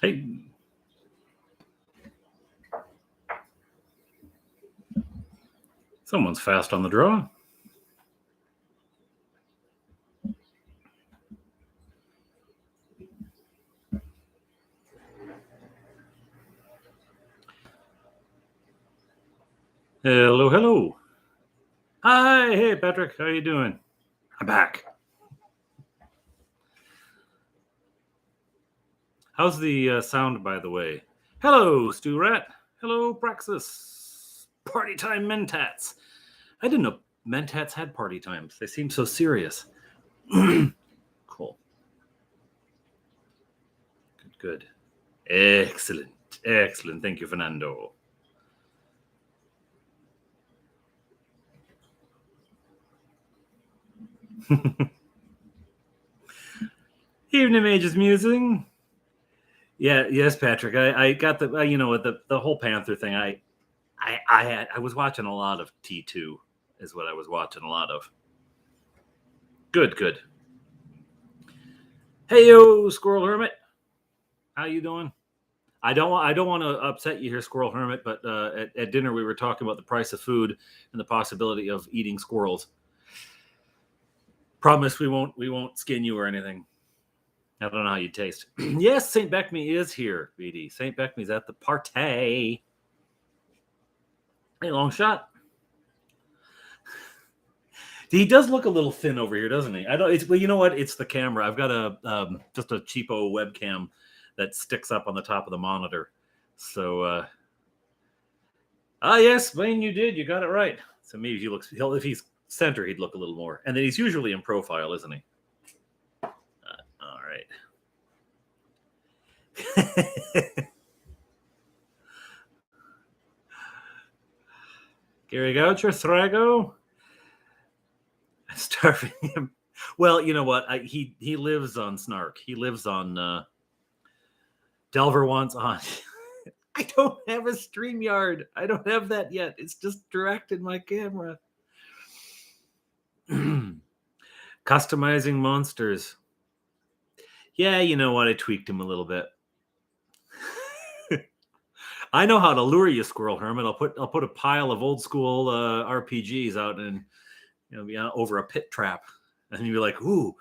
Hey. Someone's fast on the draw. Hello, hello. Hi, hey, Patrick. How you doing? I'm back. How's the sound, by the way? Hello, Stu Rat. Hello, Praxis. Party time mentats. I didn't know mentats had party times. They seem so serious. Cool. Good. Excellent. Excellent. Thank you, Fernando. Evening Mage's musing. Yeah, yes, Patrick. I got the the whole Panther thing. I was watching a lot of T2 is what I was watching a lot of. Good. Hey yo, Squirrel Hermit. How you doing? I don't want to upset you here, Squirrel Hermit, but at dinner we were talking about the price of food and the possibility of eating squirrels. Promise we won't skin you or anything. I don't know how you taste. Yes, St. Beckme is here, BD. St. Beckme's at the party. Hey, long shot. He does look a little thin over here, doesn't he? I don't. Well, you know what? It's the camera. I've got a just a cheapo webcam that sticks up on the top of the monitor. So, yes, Wayne, you did. You got it right. So maybe if he's center, he'd look a little more. And then he's usually in profile, isn't he? All right. Gary Goucher, Thrago. I'm starving him. Well, you know what? He lives on Snark. He lives on Delver wants on. I don't have a StreamYard. I don't have that yet. It's just directed my camera. Customizing monsters. Yeah, you know what? I tweaked him a little bit. I know how to lure you, Squirrel Hermit. I'll put a pile of old school RPGs out and over a pit trap, and you'll be like, "Ooh,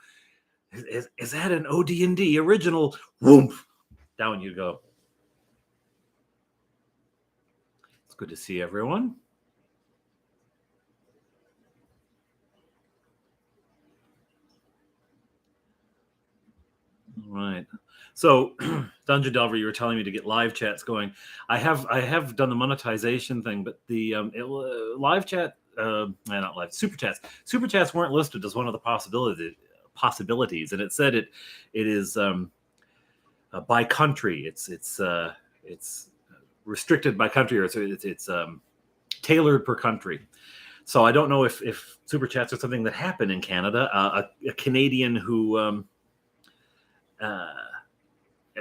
is that an OD&D original?" Whoomp, down you go. It's good to see everyone. All right. So, Dungeon Delver, you were telling me to get live chats going. I have done the monetization thing, but the live chat, not live, super chats. Super chats weren't listed as one of the possibilities, and it said it is by country. It's restricted by country, or it's tailored per country. So I don't know if super chats are something that happen in Canada. A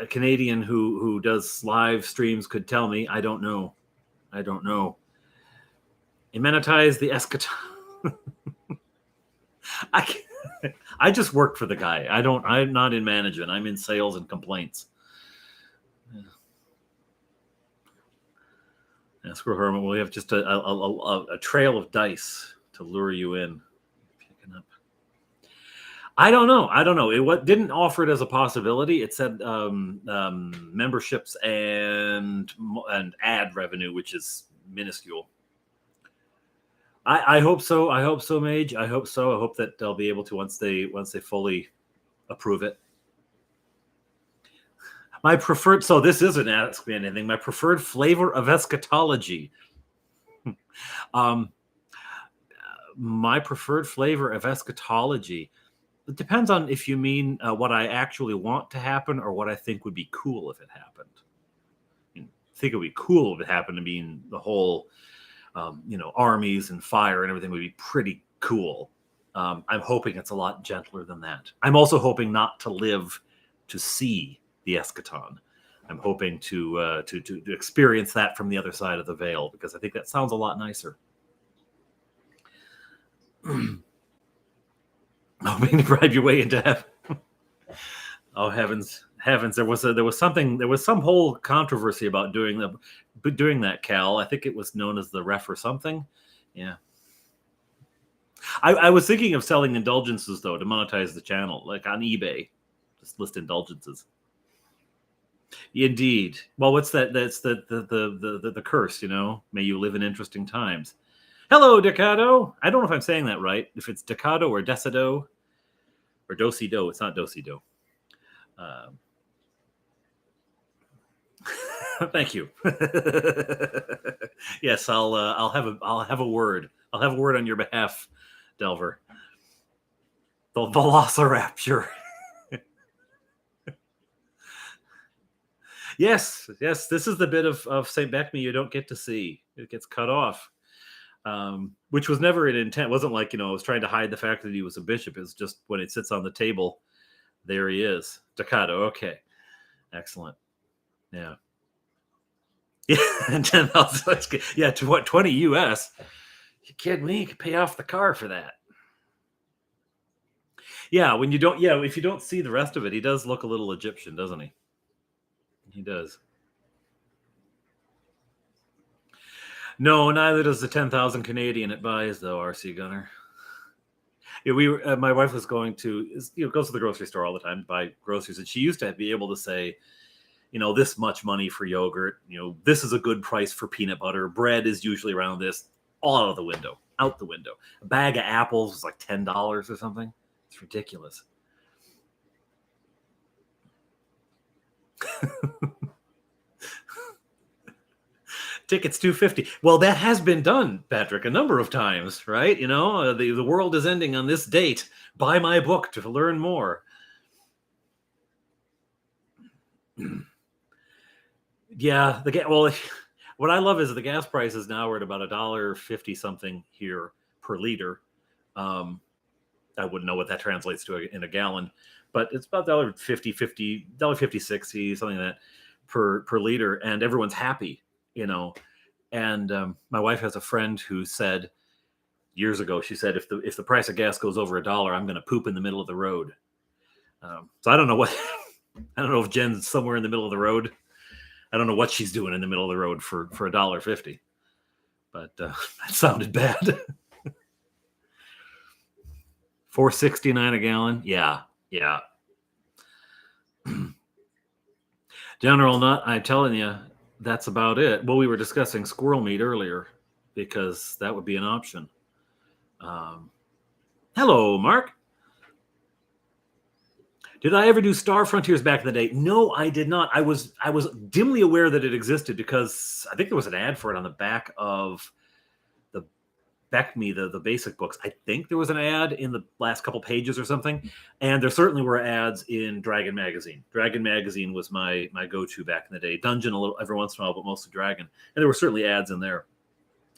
Canadian who does live streams could tell me. I don't know. Immanentize the eschaton. I just work for the guy. I'm not in management. I'm in sales and complaints. Yeah, Squirrel Hermit, we have just a trail of dice to lure you in. Picking up. I don't know. It didn't offer it as a possibility. It said memberships and ad revenue, which is minuscule. I hope so. Mage. I hope so. I hope that they'll be able to once they fully approve it. My preferred. So this isn't asking anything. My preferred flavor of eschatology. My preferred flavor of eschatology. It depends on if you mean what I actually want to happen or what I think would be cool if it happened. I think it would be cool if it happened to mean the whole, armies and fire and everything would be pretty cool. I'm hoping it's a lot gentler than that. I'm also hoping not to live to see the eschaton. I'm hoping to experience that from the other side of the veil, because I think that sounds a lot nicer. Hoping to bribe your way into heaven. Oh, heavens. Heavens, there was some whole controversy about doing that, Cal. I think it was known as the ref or something. Yeah. I was thinking of selling indulgences though to monetize the channel, like on eBay. Just list indulgences. Indeed. Well, what's that? That's the curse, you know. May you live in interesting times. Hello, Decado. I don't know if I'm saying that right. If it's Decado or Decido or Dosido, it's not Dosido. Thank you. Yes, I'll have a word. I'll have a word on your behalf, Delver. The Velociraptor. Yes. This is the bit of St. Beckme you don't get to see. It gets cut off, which was never an intent. It wasn't like, I was trying to hide the fact that he was a bishop. It's just when it sits on the table, there he is. Decado. Okay. Excellent. Yeah. Yeah. And 10,000. Yeah. To what? 20 US. You kidding me? You could pay off the car for that. Yeah. When you don't, if you don't see the rest of it, he does look a little Egyptian, doesn't he? He does. No, neither does the 10,000 Canadian it buys, though. RC Gunner. Yeah, my wife was goes to the grocery store all the time to buy groceries, and she used to be able to say, this much money for yogurt. This is a good price for peanut butter. Bread is usually around this. All out the window. A bag of apples was like $10 or something. It's ridiculous. Tickets $250. Well, that has been done, Patrick, a number of times, right? The world is ending on this date. Buy my book to learn more. Yeah, what I love is the gas prices now are at about $1.50 something here per liter. I wouldn't know what that translates to in a gallon, but it's about $1.50, 60, something like that per liter, and everyone's happy. And my wife has a friend who said years ago, she said, if the price of gas goes over $1, I'm going to poop in the middle of the road. So I don't know I don't know if Jen's somewhere in the middle of the road. I don't know what she's doing in the middle of the road for $1.50, but that sounded bad. $4.69 a gallon. Yeah. General Nut, I'm telling you, that's about it. Well, we were discussing squirrel meat earlier because that would be an option. Hello, Mark. Did I ever do Star Frontiers back in the day? No, I did not. I was dimly aware that it existed because I think there was an ad for it on the back of the Beckme, the basic books. I think there was an ad in the last couple pages or something, and there certainly were ads in Dragon Magazine. Dragon Magazine was my go-to back in the day. Dungeon a little every once in a while, but mostly Dragon. And there were certainly ads in there.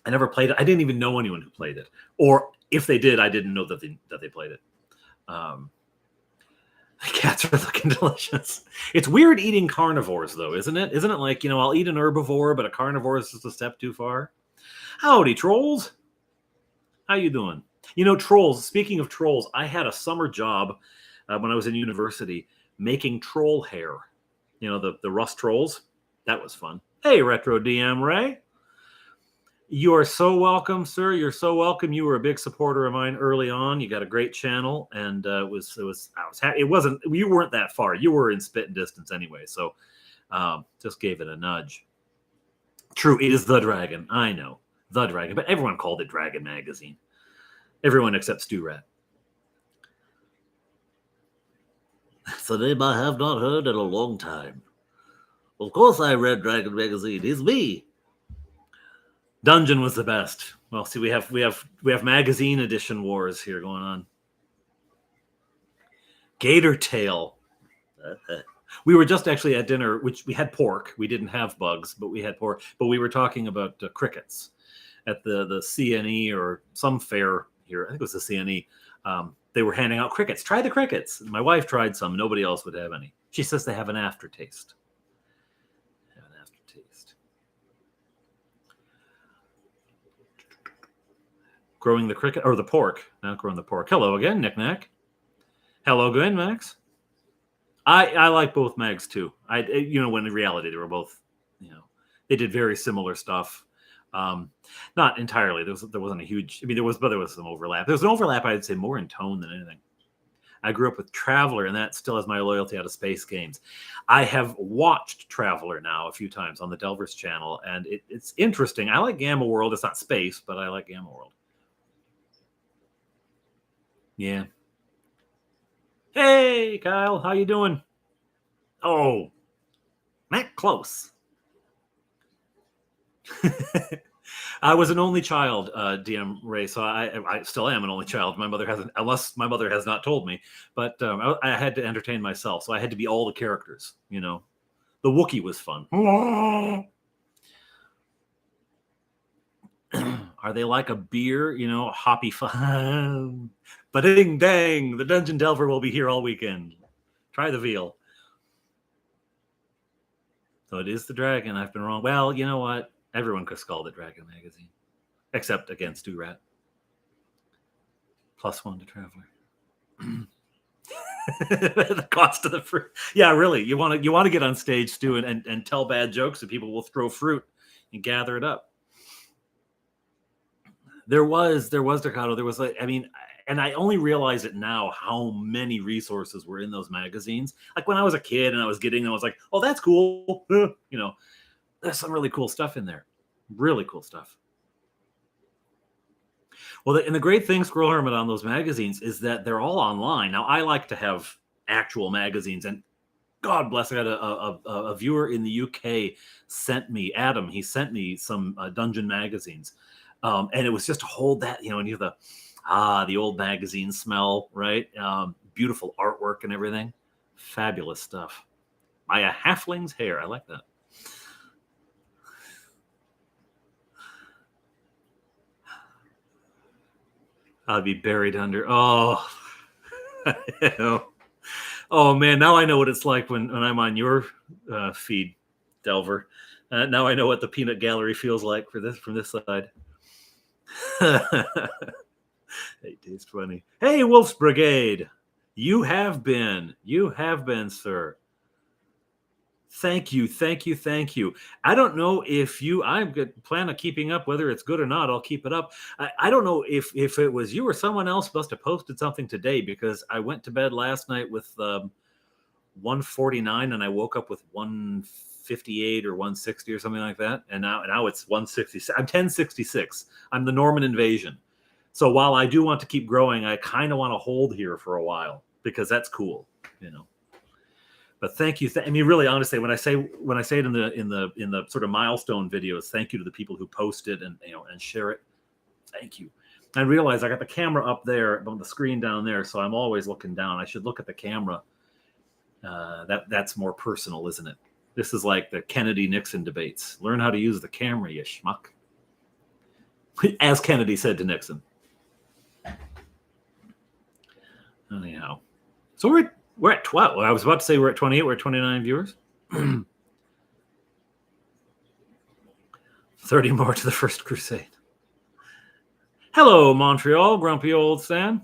I never played it. I didn't even know anyone who played it, or if they did, I didn't know that they played it. Cats are looking delicious. It's weird eating carnivores, though, isn't it? Isn't it like, I'll eat an herbivore, but a carnivore is just a step too far? Howdy, trolls. How you doing? Trolls, speaking of trolls, I had a summer job when I was in university making troll hair. The rust trolls. That was fun. Hey, Retro DM Ray. You are so welcome, sir. You're so welcome. You were a big supporter of mine early on. You got a great channel, and I was happy. You weren't that far. You were in spitting distance anyway, so just gave it a nudge. True, it is the Dragon. I know, the Dragon, but everyone called it Dragon Magazine. Everyone except Stu Rat. That's a name I have not heard in a long time. Of course, I read Dragon Magazine. It's me. Dungeon was the best. Well, see, we have magazine edition wars here going on. Gator tail. We were just actually at dinner, which we had pork. We didn't have bugs, but we had pork. But we were talking about crickets at the CNE or some fair here. I think it was the CNE. They were handing out crickets. Try the crickets. My wife tried some. Nobody else would have any. She says they have an aftertaste. Growing the cricket or the pork, not growing the pork. Hello again, Knick-Knack. Hello again, Max. I like both mags too. When in reality they were both, they did very similar stuff. Um, Not entirely. There wasn't a huge. I mean, there was some overlap. There was an overlap. I'd say more in tone than anything. I grew up with Traveler, and that still has my loyalty out of space games. I have watched Traveler now a few times on the Delvers channel, and it's interesting. I like Gamma World. It's not space, but I like Gamma World. Yeah. Hey, Kyle, how you doing? Oh, Matt Close. I was an only child, DM Ray, so I still am an only child. My mother hasn't, unless my mother has not told me, but I had to entertain myself, so I had to be all the characters. The Wookiee was fun. Are they like a beer? Hoppy fun. Ba-ding dang, the Dungeon Delver will be here all weekend. Try the veal. So it is the dragon. I've been wrong. Well, you know what? Everyone could have called it Dragon Magazine. Except against Stu-Rat. +1 to Traveler. The cost of the fruit. Yeah, really. You want to get on stage, Stu, and tell bad jokes, and people will throw fruit and gather it up. There was Decado. There was and I only realize it now how many resources were in those magazines. Like when I was a kid and I was getting them, I was like, oh, that's cool. There's some really cool stuff in there. Really cool stuff. Well, and the great thing, Squirrel Hermit, on those magazines is that they're all online. Now, I like to have actual magazines, and God bless, I had a viewer in the UK sent me, Adam, he sent me some Dungeon magazines. And it was just to hold that, and you have the old magazine smell, right? Beautiful artwork and everything. Fabulous stuff. By a halfling's hair. I like that. I'd be buried under. Oh, oh man! Now I know what it's like when I'm on your feed, Delver. Now I know what the peanut gallery feels like from this side. Hey, taste funny. Hey, Wolf's Brigade, you have been, sir. Thank you. I don't know if I plan on keeping up, whether it's good or not. I'll keep it up. I don't know if it was you or someone else must have posted something today, because I went to bed last night with 149 and I woke up with 158 or 160 or something like that. And now it's 166. I'm 1066. I'm the Norman invasion. So while I do want to keep growing, I kind of want to hold here for a while because that's cool, But thank you. I mean, really, honestly, when I say it in the sort of milestone videos, thank you to the people who post it and share it. Thank you. I realize I got the camera up there on the screen down there, so I'm always looking down. I should look at the camera. That's more personal, isn't it? This is like the Kennedy-Nixon debates. Learn how to use the camera, you schmuck. As Kennedy said to Nixon. Anyhow, so we're at 12. I was about to say we're at 28. We're at 29 viewers. 30 more to the First Crusade. Hello, Montreal, grumpy old Stan.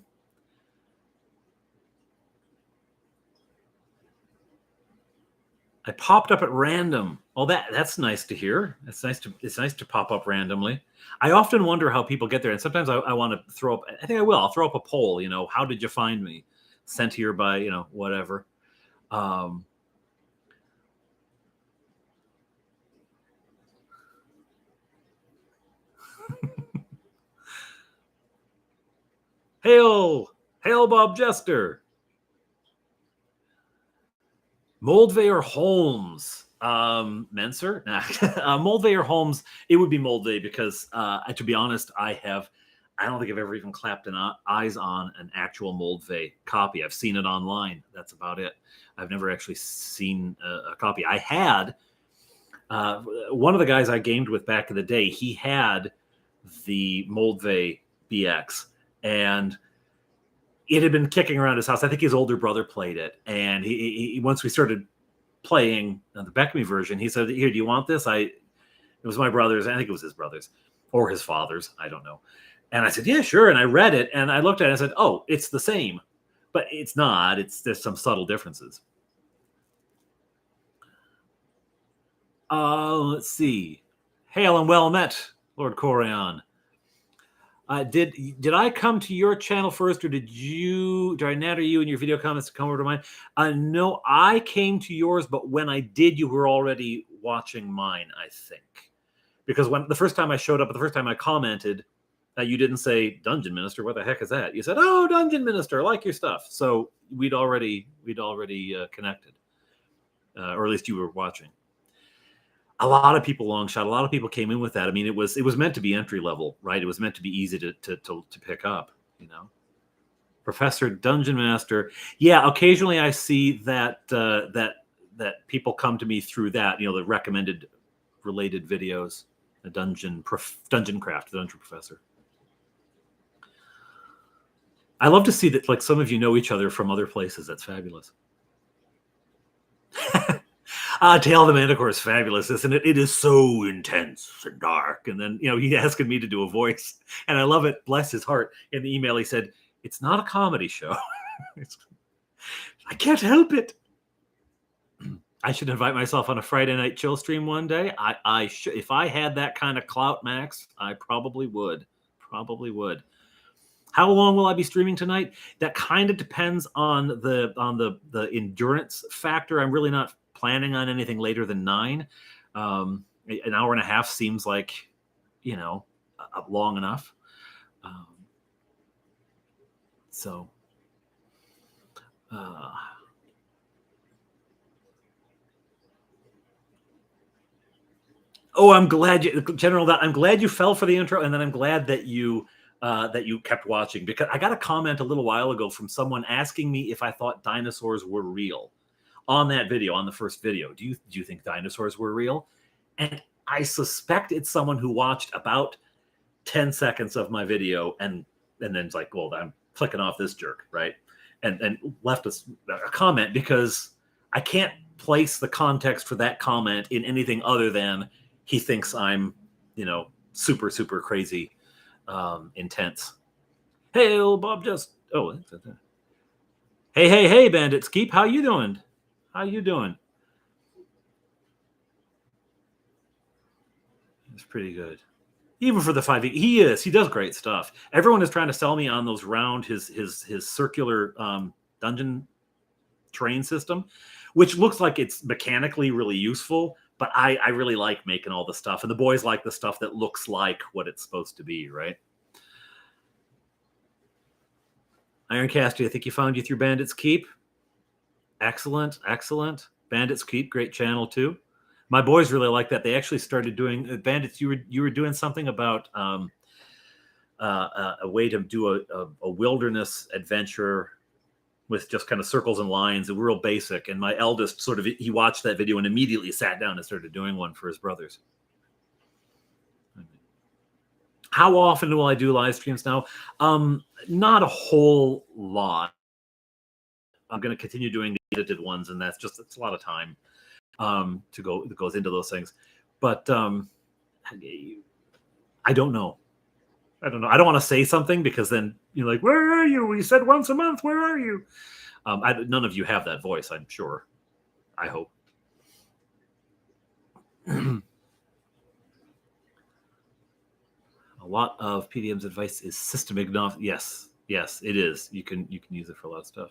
I popped up at random. Oh, that's nice to hear. It's nice to pop up randomly. I often wonder how people get there, and sometimes I want to throw up. I think I will. I'll throw up a poll. How did you find me? Sent here by whatever. Hail, Bob Jester. Moldvay or Holmes? Menser? Moldvay or Holmes? It would be Moldvay because, to be honest, I don't think I've ever even clapped eyes on an actual Moldvay copy. I've seen it online. That's about it. I've never actually seen a copy. I had one of the guys I gamed with back in the day. He had the Moldvay BX, and it had been kicking around his house. I think his older brother played it, and he once we started playing the Beckme version, he said, "Here, do you want this?" It was my brother's. I think it was his brother's or his father's. I don't know. And I said, "Yeah, sure." And I read it, and I looked at it and I said, "Oh, it's the same," but it's not. There's some subtle differences. Let's see. Hail and well met, Lord Corion. Did I come to your channel first, or did I natter you in your video comments to come over to mine? No, I came to yours, but when I did, you were already watching mine, I think. Because when the first time I showed up, the first time I commented, you didn't say Dungeon Minister. What the heck is that? You said, "Oh, Dungeon Minister, I like your stuff." So we'd already connected, or at least you were watching. A lot of people long shot. A lot of people came in with that. I mean, it was meant to be entry level, right? It was meant to be easy to pick up, you know. Professor Dungeon Master. Yeah, occasionally I see that that people come to me through that, you know, the recommended related videos. The Dungeon Craft, the Dungeon Professor. I love to see that, like, some of you know each other from other places. That's fabulous. Tale of the Manticore is fabulous, isn't it? It is so intense and dark. And then, you know, he asking me to do a voice, and I love it. Bless his heart. In the email, he said, "It's not a comedy show." I can't help it. I should invite myself on a Friday night chill stream one day. If I had that kind of clout, Max, I probably would. Probably would. How long will I be streaming tonight? That kind of depends on the endurance factor. I'm really not planning on anything later than 9. An hour and a half seems like, you know, long enough. Oh, I'm glad I'm glad you fell for the intro, and then I'm glad that you kept watching, because I got a comment a little while ago from someone asking me if I thought dinosaurs were real on that video, on the first video. Do you think dinosaurs were real? And I suspect it's someone who watched about 10 seconds of my video and then it's like, well, I'm clicking off this jerk, right? And left us a comment, because I can't place the context for that comment in anything other than he thinks I'm, you know, super, super crazy, intense. Hey, old Bob Hey, Bandits, Keep, how you doing? How you doing? It's pretty good. Even for the 5e, he does great stuff. Everyone is trying to sell me on those round, his circular dungeon train system, which looks like it's mechanically really useful, but I really like making all the stuff, and the boys like the stuff that looks like what it's supposed to be, right? Ironcaster, I think you found you through Bandits Keep. Excellent. Bandits Keep, great channel too. My boys really like that. They actually started doing Bandits. You were doing something about a way to do a wilderness adventure with just kind of circles and lines, and real basic. And my eldest he watched that video and immediately sat down and started doing one for his brothers. How often will I do live streams now? Not a whole lot. I'm going to continue doing the edited ones, and it's a lot of time that goes into those things. But I don't know. I don't want to say something, because then you're like, "Where are you? We said once a month. Where are you?" None of you have that voice, I'm sure. I hope. A lot of PDM's advice is system agnostic. Yes, it is. You can use it for a lot of stuff.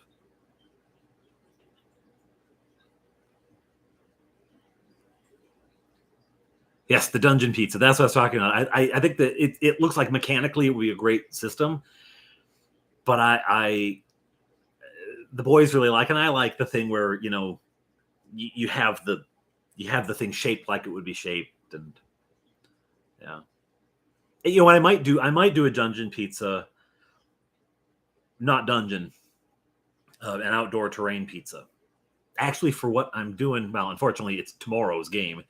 Yes, the dungeon pizza. That's what I was talking about. I think that it looks like mechanically it would be a great system, but the boys really like, and I like the thing where, you know, you have the thing shaped like it would be shaped, and yeah. You know what I might do? I might do a dungeon pizza, not dungeon, an outdoor terrain pizza. Actually, for what I'm doing, well, unfortunately, it's tomorrow's game,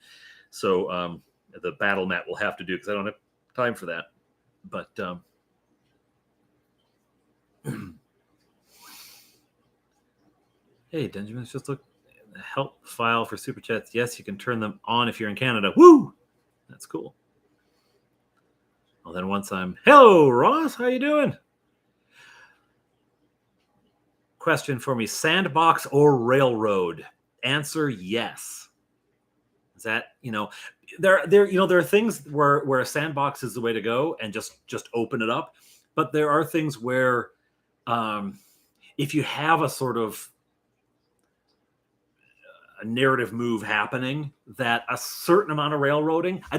so the battle mat will have to do, because I don't have time for that. But hey, Benjamin, just look the help file for super chats. Yes, you can turn them on if you're in Canada. Woo! That's cool. Well, then once hello, Ross, how you doing? Question for me: Sandbox or Railroad? Answer: yes. Is that, there are things where a sandbox is the way to go and just open it up. But there are things where if you have a sort of a narrative move happening, that a certain amount of railroading, I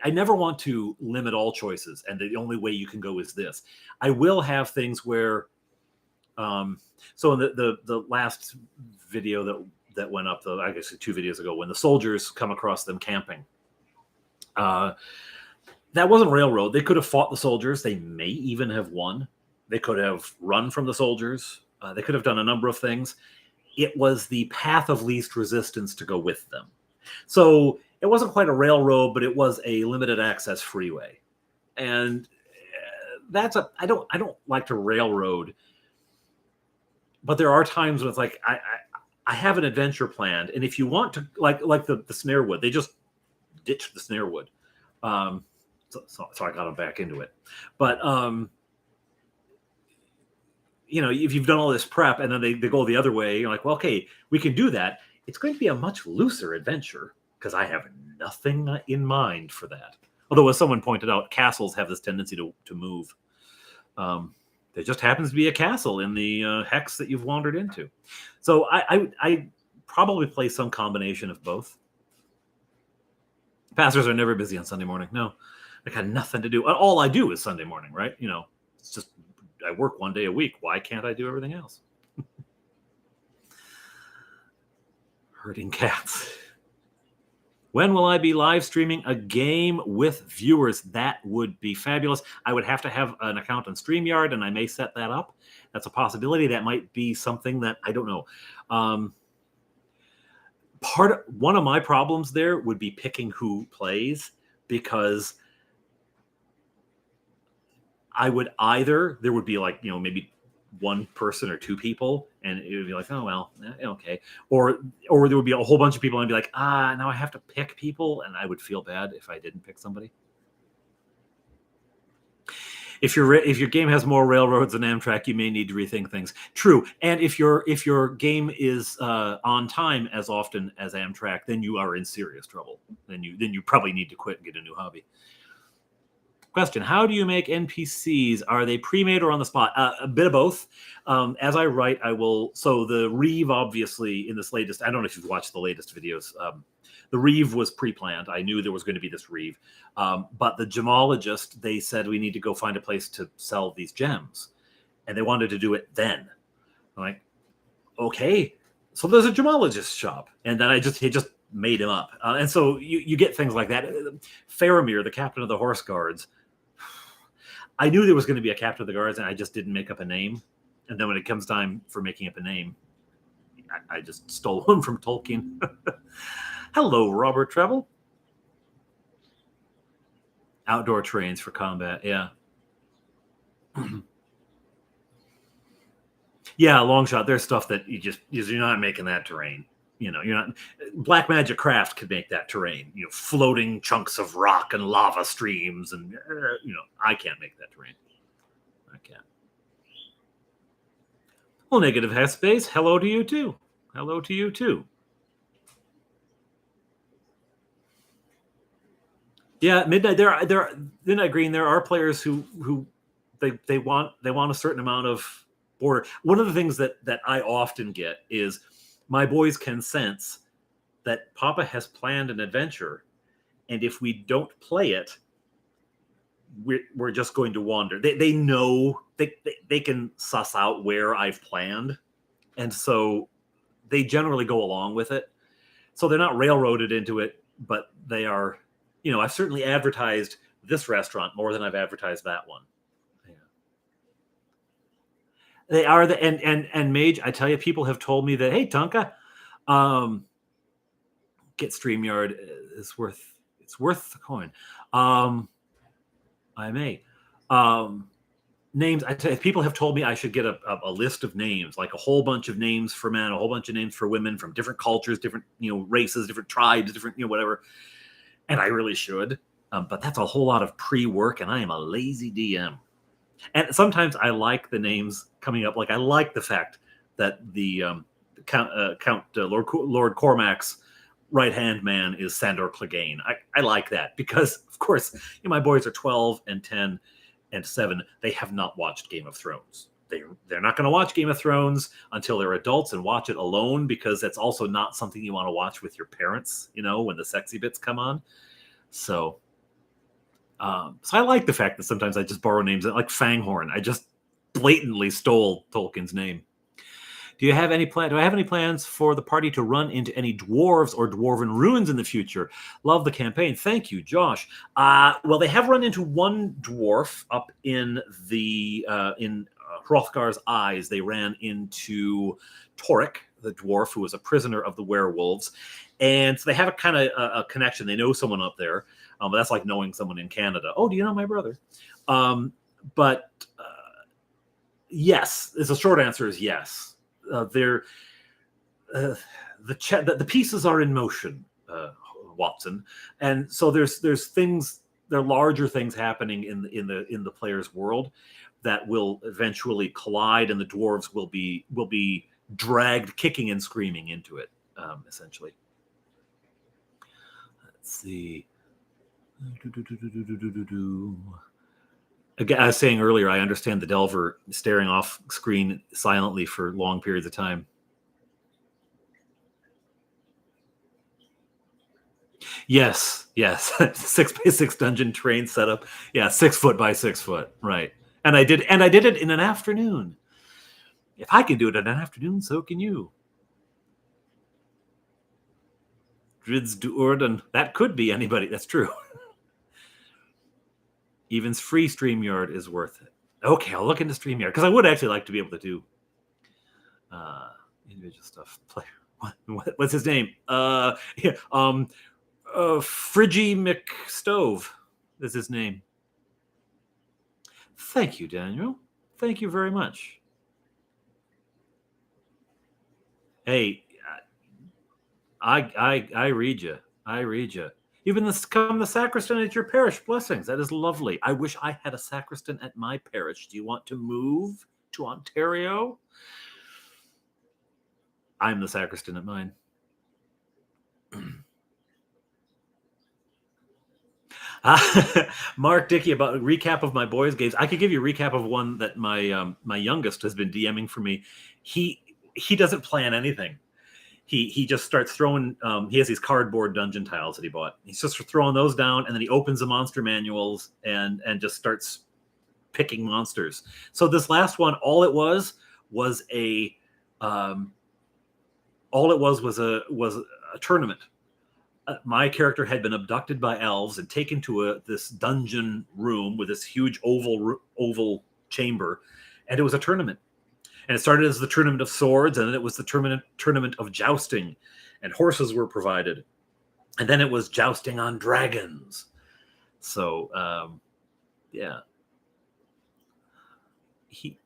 never want to limit all choices and the only way you can go is this. I will have things where so in the last video that went up, I guess 2 videos ago, when the soldiers come across them camping, that wasn't railroad. They could have fought the soldiers. They may even have won. They could have run from the soldiers. They could have done a number of things. It was the path of least resistance to go with them. So it wasn't quite a railroad, but it was a limited access freeway. And I don't like to railroad, but there are times when it's like, I have an adventure planned. And if you want to, like the snare wood, they just ditched the snare wood. So I got them back into it. But, if you've done all this prep and then they go the other way, you're like, well, okay, we can do that. It's going to be a much looser adventure because I have nothing in mind for that. Although, as someone pointed out, castles have this tendency to move. There just happens to be a castle in the hex that you've wandered into. So I probably play some combination of both. Pastors are never busy on Sunday morning. No, I got nothing to do. All I do is Sunday morning, right? It's just I work 1 day a week. Why can't I do everything else? Herding cats. When will I be live streaming a game with viewers? That would be fabulous. I would have to have an account on StreamYard, and I may set that up. That's a possibility. That might be something that I don't know. One of my problems there would be picking who plays, because there would be like, maybe one person or 2 people, and it would be like, oh, well, okay. Or there would be a whole bunch of people, and I'd be like, now I have to pick people, and I would feel bad if I didn't pick somebody. If your game has more railroads than Amtrak, you may need to rethink things. True. And if your game is on time as often as Amtrak, then you are in serious trouble. Then you probably need to quit and get a new hobby. Question: how do you make NPCs? Are they pre-made or on the spot? A bit of both. As I write, I will. So the Reeve, obviously, in this latest, I don't know if you've watched the latest videos. The Reeve was pre-planned. I knew there was going to be this Reeve. But the gemologist, they said we need to go find a place to sell these gems, and they wanted to do it then. I'm like, okay, so there's a gemologist shop, and then he just made him up, and so you get things like that. Faramir, the captain of the horse guards. I knew there was going to be a captain of the guards, and I just didn't make up a name. And then when it comes time for making up a name, I just stole one from Tolkien. Hello, Robert Treble. Outdoor terrains for combat, yeah. Yeah, long shot. There's stuff that you're not making that terrain. You're not. Black Magic Craft could make that terrain. Floating chunks of rock and lava streams, and I can't make that terrain. I can't. Well, Negative Headspace. Hello to you too. Hello to you too. Yeah, Midnight. Midnight Green. There are players who they want a certain amount of border. One of the things that I often get is, my boys can sense that Papa has planned an adventure, and if we don't play it, we're just going to wander. They know they can suss out where I've planned, and so they generally go along with it. So they're not railroaded into it, but they are. I've certainly advertised this restaurant more than I've advertised that one. They are and Mage, I tell you, people have told me that, hey, Tonka, get StreamYard. It's worth the coin. I may. Names, I tell you, people have told me I should get a list of names, like a whole bunch of names for men, a whole bunch of names for women from different cultures, different races, different tribes, different whatever. And I really should. But that's a whole lot of pre-work, and I am a lazy DM. And sometimes I like the names coming up. Like, I like the fact that the Lord Cormax right-hand man is Sandor Clegane. I like that because, of course, my boys are 12 and 10 and 7. They have not watched Game of Thrones. They're not going to watch Game of Thrones until they're adults and watch it alone, because that's also not something you want to watch with your parents, when the sexy bits come on. So I like the fact that sometimes I just borrow names, like Fanghorn. I just blatantly stole Tolkien's name. Do I have any plans for the party to run into any dwarves or dwarven ruins in the future? Love the campaign. Thank you, Josh. Well, they have run into one dwarf up in Hrothgar's Eyes. They ran into Torek, the dwarf who was a prisoner of the werewolves, and so they have a kind of a connection. They know someone up there, but that's like knowing someone in Canada. Oh, do you know my brother? But yes, the short answer is yes. The pieces are in motion, Watson, and so there's things, there are larger things happening in the player's world that will eventually collide, and the dwarves will be dragged kicking and screaming into it, essentially. Let's see. Again, I was saying earlier, I understand the Delver staring off screen silently for long periods of time. Yes. 6x6 dungeon train setup. Yeah, 6 foot by 6 foot. Right. And I did it in an afternoon. If I can do it in an afternoon, so can you. Drids du Orden. That could be anybody. That's true. Even free StreamYard is worth it. Okay, I'll look into StreamYard, because I would actually like to be able to do individual stuff. What's his name? Friggy McStove is his name. Thank you, Daniel. Thank you very much. Hey, I read you. I read you. You've become the sacristan at your parish. Blessings. That is lovely. I wish I had a sacristan at my parish. Do you want to move to Ontario? I'm the sacristan at mine. Mark Dickey, about a recap of my boys' games. I could give you a recap of one that my youngest has been DMing for me. He doesn't plan anything. He just starts throwing. He has these cardboard dungeon tiles that he bought. He's just throwing those down, and then he opens the monster manuals and just starts picking monsters. So this last one, all it was a tournament. My character had been abducted by elves and taken to this dungeon room with this huge oval chamber, and it was a tournament. And it started as the tournament of swords, and then it was the tournament of jousting, and horses were provided, and then it was jousting on dragons. So, yeah, he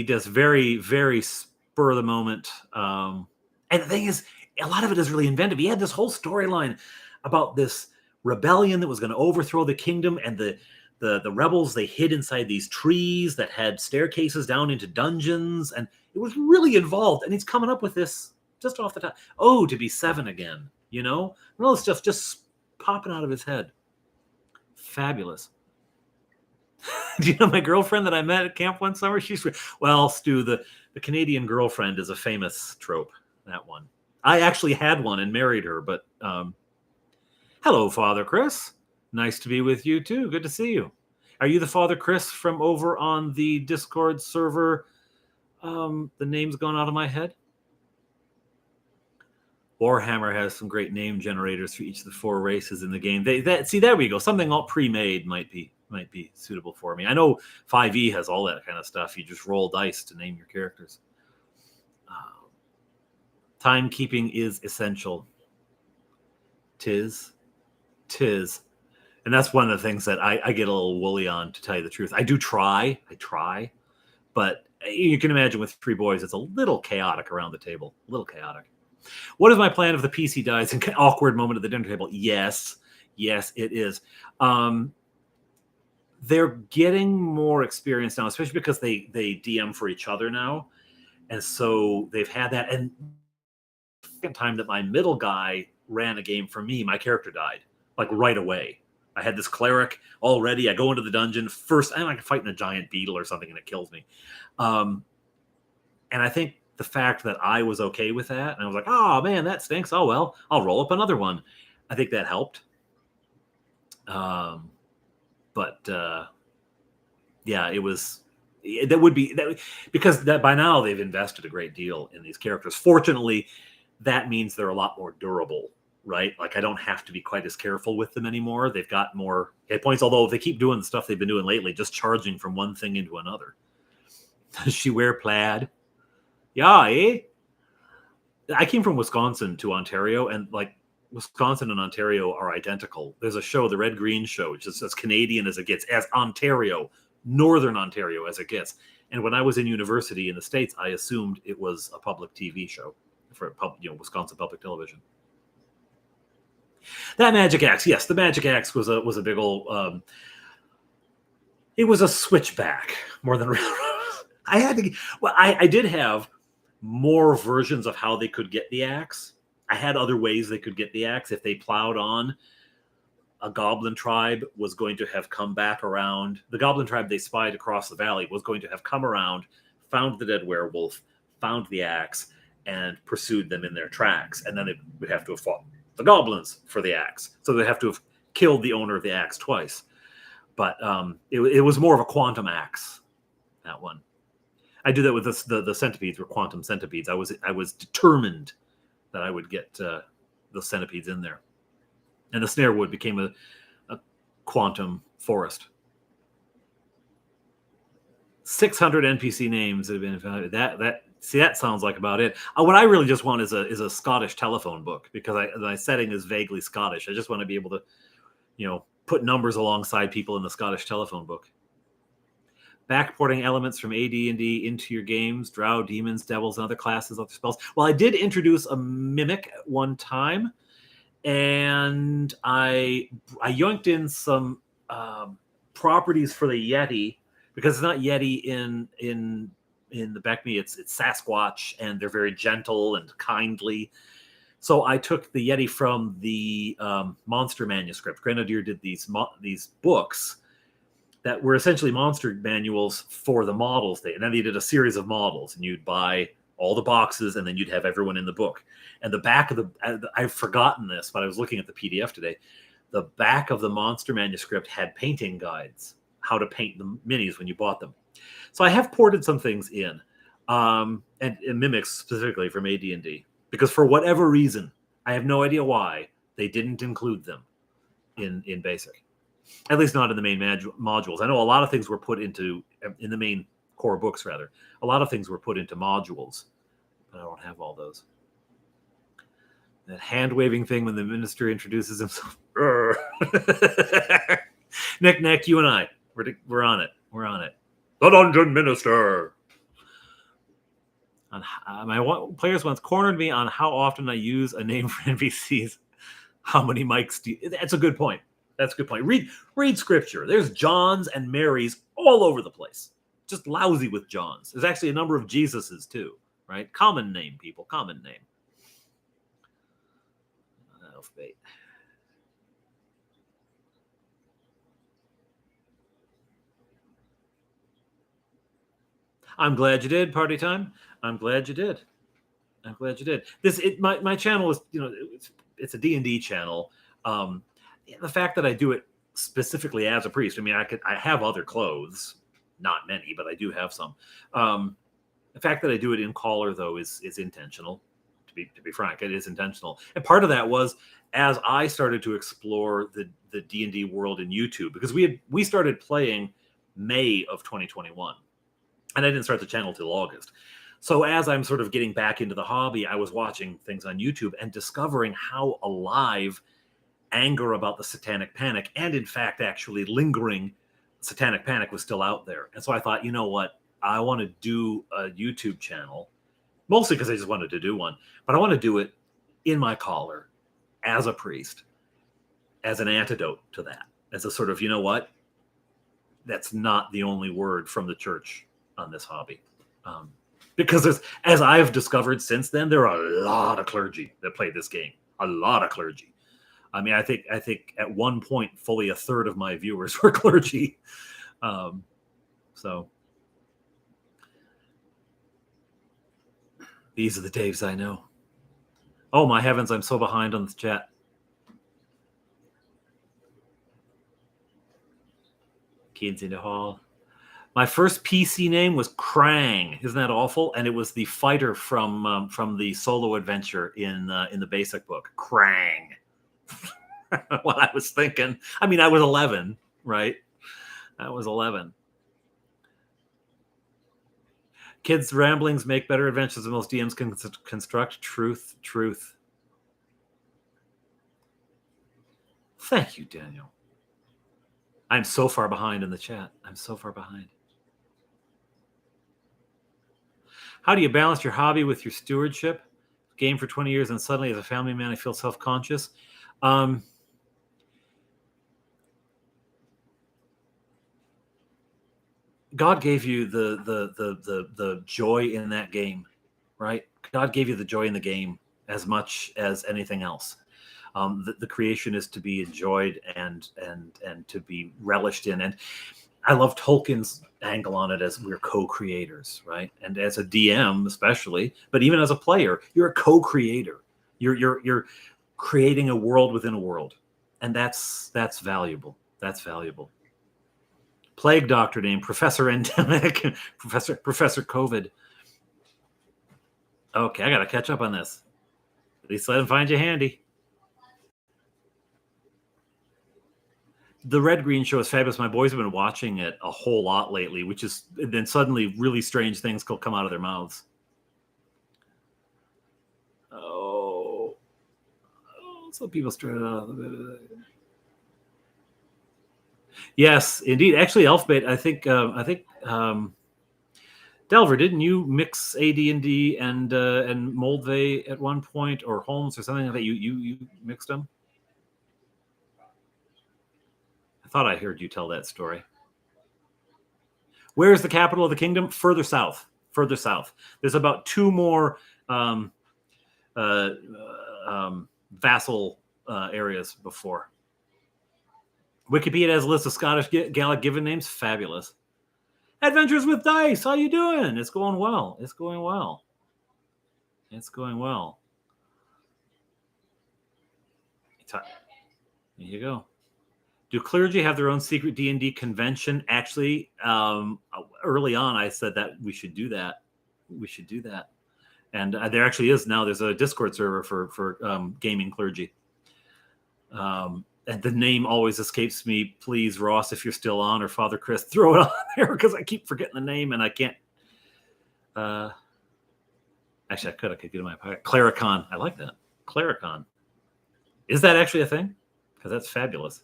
does very, very spur of the moment. And the thing is, a lot of it is really inventive. He had this whole storyline about this rebellion that was going to overthrow the kingdom, and the rebels, they hid inside these trees that had staircases down into dungeons, and it was really involved. And he's coming up with this just off the top. Oh, to be 7 again, all this stuff just popping out of his head. Fabulous. Do you know my girlfriend that I met at camp one summer? Well, Stu, the Canadian girlfriend is a famous trope. That one. I actually had one and married her, but hello, Father Chris. Nice to be with you, too. Good to see you. Are you the Father Chris from over on the Discord server? The name's gone out of my head. Warhammer has some great name generators for each of the 4 races in the game. See, there we go. Something all pre-made might be suitable for me. I know 5e has all that kind of stuff. You just roll dice to name your characters. Timekeeping is essential. Tis. And that's one of the things that I get a little woolly on, to tell you the truth. I try, but you can imagine with 3 boys, it's a little chaotic around the table. A little chaotic. What is my plan if the PC dies in an awkward moment at the dinner table? Yes, it is. They're getting more experience now, especially because they DM for each other now. And so they've had that. And second time that my middle guy ran a game for me, my character died, like right away. I had this cleric already. I go into the dungeon first. I'm like fighting a giant beetle or something, and it kills me. And I think the fact that I was okay with that, and I was like, oh man, that stinks. Oh well, I'll roll up another one. I think that helped. Yeah, it was. That would be that because that by now they've invested a great deal in these characters. Fortunately, that means they're a lot more durable, right? Like I don't have to be quite as careful with them anymore. They've got more hit points, although if they keep doing the stuff they've been doing lately, just charging from one thing into another. Does she wear plaid? Yeah, eh? I came from Wisconsin to Ontario, and like Wisconsin and Ontario are identical. There's a show, the Red Green Show, which is as Canadian as it gets, as Ontario, Northern Ontario as it gets. And when I was in university in the States, I assumed it was a public TV show for Wisconsin Public Television. That magic axe, yes, the magic axe was a big old. It was a switchback more than I had to. Well, I did have more versions of how they could get the axe. I had other ways they could get the axe if they plowed on. A goblin tribe was going to have come back around. The goblin tribe they spied across the valley was going to have come around, found the dead werewolf, found the axe, and pursued them in their tracks. And then they would have to have fought the goblins for the axe. So they'd have to have killed the owner of the axe twice. But it was more of a quantum axe, that one. I do that with the centipedes, were quantum centipedes. I was determined that I would get the centipedes in there. And the snare wood became a quantum forest. 600 NPC names that have been found. That sounds like about it. What I really just want is a Scottish telephone book, because my setting is vaguely Scottish. I just want to be able to, put numbers alongside people in the Scottish telephone book. Backporting elements from AD&D into your games, drow, demons, devils, and other classes, other spells. Well, I did introduce a mimic at one time, and I yoinked in some properties for the Yeti, because it's not Yeti in the BECMI, it's Sasquatch, and they're very gentle and kindly. So I took the Yeti from the monster manuscript. Grenadier did these books that were essentially monster manuals for the models. And then they did a series of models, and you'd buy all the boxes, and then you'd have everyone in the book. And the back of I've forgotten this, but I was looking at the PDF today. The back of the monster manuscript had painting guides, how to paint the minis when you bought them. So I have ported some things in, and mimics specifically from AD&D, because for whatever reason, I have no idea why, they didn't include them in basic. At least not in the main modules. I know a lot of things were put into, in the main core books rather, a lot of things were put into modules, but I don't have all those. That hand-waving thing when the minister introduces himself. Nick, you and I, we're on it. We're on it. The Dungeon Minister. My players once cornered me on how often I use a name for NPCs. How many mics do you... That's a good point. That's a good point. Read scripture. There's Johns and Marys all over the place. Just lousy with Johns. There's actually a number of Jesuses too, right? Common name, people. Common name. Elf bait. I'm glad you did, Party Time. I'm glad you did. I'm glad you did. My channel is, it's a D&D channel. The fact that I do it specifically as a priest, I mean, I have other clothes, not many, but I do have some. The fact that I do it in collar, though, is intentional. To be frank, it is intentional. And part of that was as I started to explore the D&D world in YouTube, because we started playing May of 2021, and I didn't start the channel till August. So as I'm sort of getting back into the hobby, I was watching things on YouTube and discovering how alive anger about the Satanic Panic, and in fact, actually lingering Satanic Panic, was still out there. And so I thought, you know what? I want to do a YouTube channel, mostly because I just wanted to do one, but I want to do it in my collar as a priest, as an antidote to that, as a sort of, you know what? That's not the only word from the church on this hobby. Because as I've discovered since then, there are a lot of clergy that play this game. A lot of clergy. I mean, I think at one point, fully a third of my viewers were clergy. So these are the Daves I know. Oh my heavens, I'm so behind on the chat. Kids in the hall. My first PC name was Krang. Isn't that awful? And it was the fighter from the solo adventure in the basic book. Krang. What I was thinking. I mean, I was 11, right? I was 11. Kids' ramblings make better adventures than most DMs can construct. Truth. Thank you, Daniel. I'm so far behind in the chat. I'm so far behind. How do you balance your hobby with your stewardship? Game for 20 years, and suddenly, as a family man, I feel self-conscious. God gave you the joy in that game, right? God gave you the joy in the game as much as anything else. The creation is to be enjoyed and to be relished in. And I love Tolkien's angle on it as we're co-creators, right? And as a DM, especially, but even as a player, you're a co-creator. You're creating a world within a world, and that's valuable. That's valuable. Plague doctor name, Professor Endemic, Professor COVID. Okay, I got to catch up on this. At least let him find you handy. The Red Green show is fabulous. My boys have been watching it a whole lot lately, which is then suddenly really strange things will come out of their mouths. Oh, some people started out. Yes, indeed. Actually, Elfbait, I think Delver, didn't you mix AD&D and Moldvay at one point, or Holmes or something like that? You mixed them? I thought I heard you tell that story. Where is the capital of the kingdom? Further south. Further south. There's about 2 more vassal areas before. Wikipedia has a list of Scottish Gaelic given names. Fabulous. Adventures with Dice. How you doing? It's going well. It's going well. It's going well. Here you go. Do clergy have their own secret D&D convention? Actually, early on, I said that we should do that. We should do that. And there actually is now. There's a Discord server for gaming clergy. And the name always escapes me. Please, Ross, if you're still on, or Father Chris, throw it on there because I keep forgetting the name and I can't. Actually, I could get it in my pocket. Clericon. I like that. Clericon. Is that actually a thing? Because that's fabulous.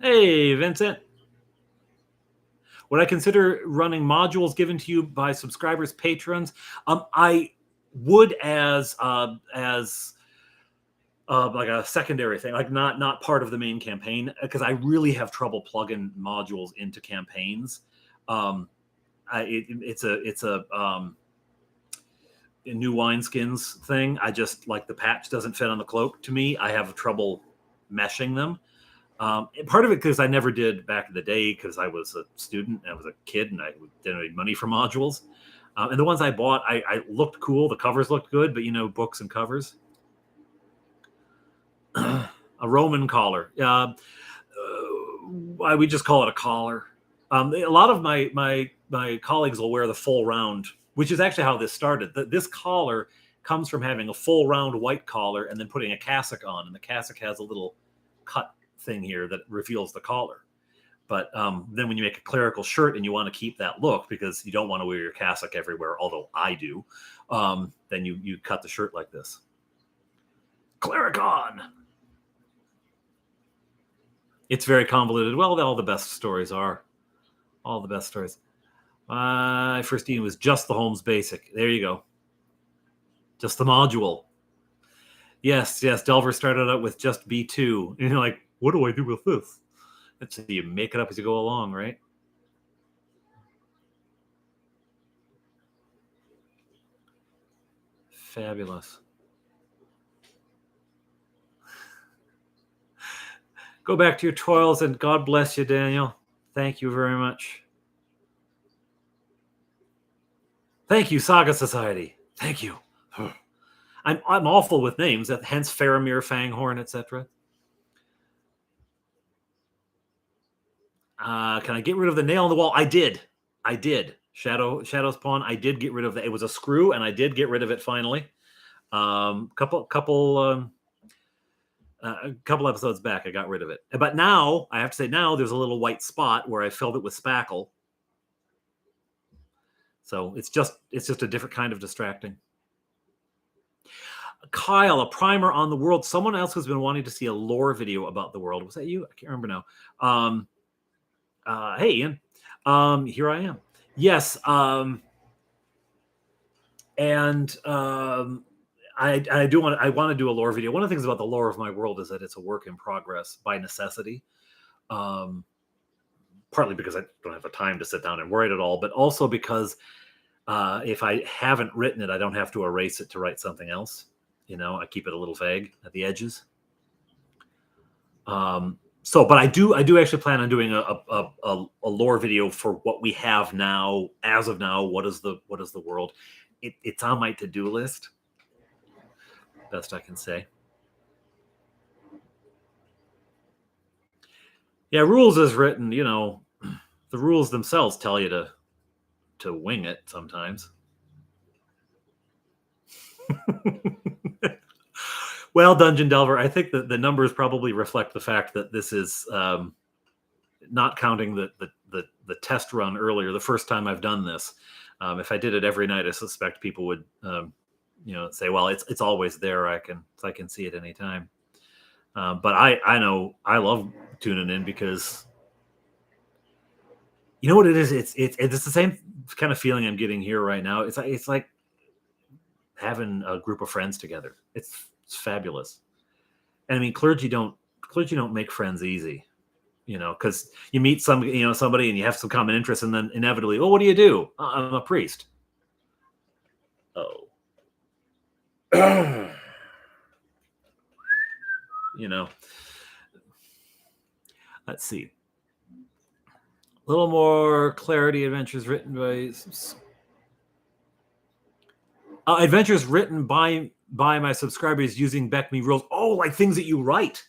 Hey, Vincent. Would I consider running modules given to you by subscribers, patrons? I would as like a secondary thing, like not part of the main campaign, because I really have trouble plugging modules into campaigns. It's a new wineskins thing. I just like the patch doesn't fit on the cloak to me. I have trouble meshing them. Part of it because I never did back in the day because I was a student and I was a kid and I didn't have money for modules. And the ones I bought, I looked cool. The covers looked good, but books and covers. A Roman collar. We just call it a collar. A lot of my colleagues will wear the full round, which is actually how this started. This collar comes from having a full round white collar and then putting a cassock on, and the cassock has a little cut thing here that reveals the collar. But then when you make a clerical shirt and you want to keep that look because you don't want to wear your cassock everywhere, although I do, then you cut the shirt like this. Clericon. It's very convoluted. Well, all the best stories are. All the best stories. My first team was just the Holmes Basic. There you go. Just the module. Yes. Delver started out with just B2. And you're like, what do I do with this? So you make it up as you go along, right? Fabulous. Go back to your toils, and God bless you, Daniel. Thank you very much. Thank you, Saga Society. Thank you. I'm awful with names, hence Faramir, Fanghorn, etc. Can I get rid of the nail in the wall? I did. Shadow's Pawn. I did get rid of that. It was a screw, and I did get rid of it finally. A couple episodes back, I got rid of it. But now, I have to say, now there's a little white spot where I filled it with spackle. So it's just a different kind of distracting. Kyle, a primer on the world. Someone else has been wanting to see a lore video about the world. Was that you? I can't remember now. Hey, Ian. Here I am. Yes. I want to do a lore video. One of the things about the lore of my world is that it's a work in progress by necessity. Partly because I don't have the time to sit down and write it all, but also because if I haven't written it, I don't have to erase it to write something else. I keep it a little vague at the edges. But I do actually plan on doing a lore video for what we have now. As of now, what is the world? It's on my to-do list. Best I can say. Yeah, rules is written. The rules themselves tell you to wing it sometimes. Well, Dungeon Delver, I think that the numbers probably reflect the fact that this is not counting the test run earlier. The first time I've done this, if I did it every night, I suspect people would say, "Well, it's always there. I can see it anytime." But I know I love tuning in because you know what it is. It's the same kind of feeling I'm getting here right now. It's like having a group of friends together. It's fabulous. And I mean, clergy don't make friends easy, because you meet somebody and you have some common interest, and then inevitably, oh, what do you do? I'm a priest. Oh, let's see. A little more clarity. Adventures written by my subscribers using Beck Me rules. Oh, like things that you write.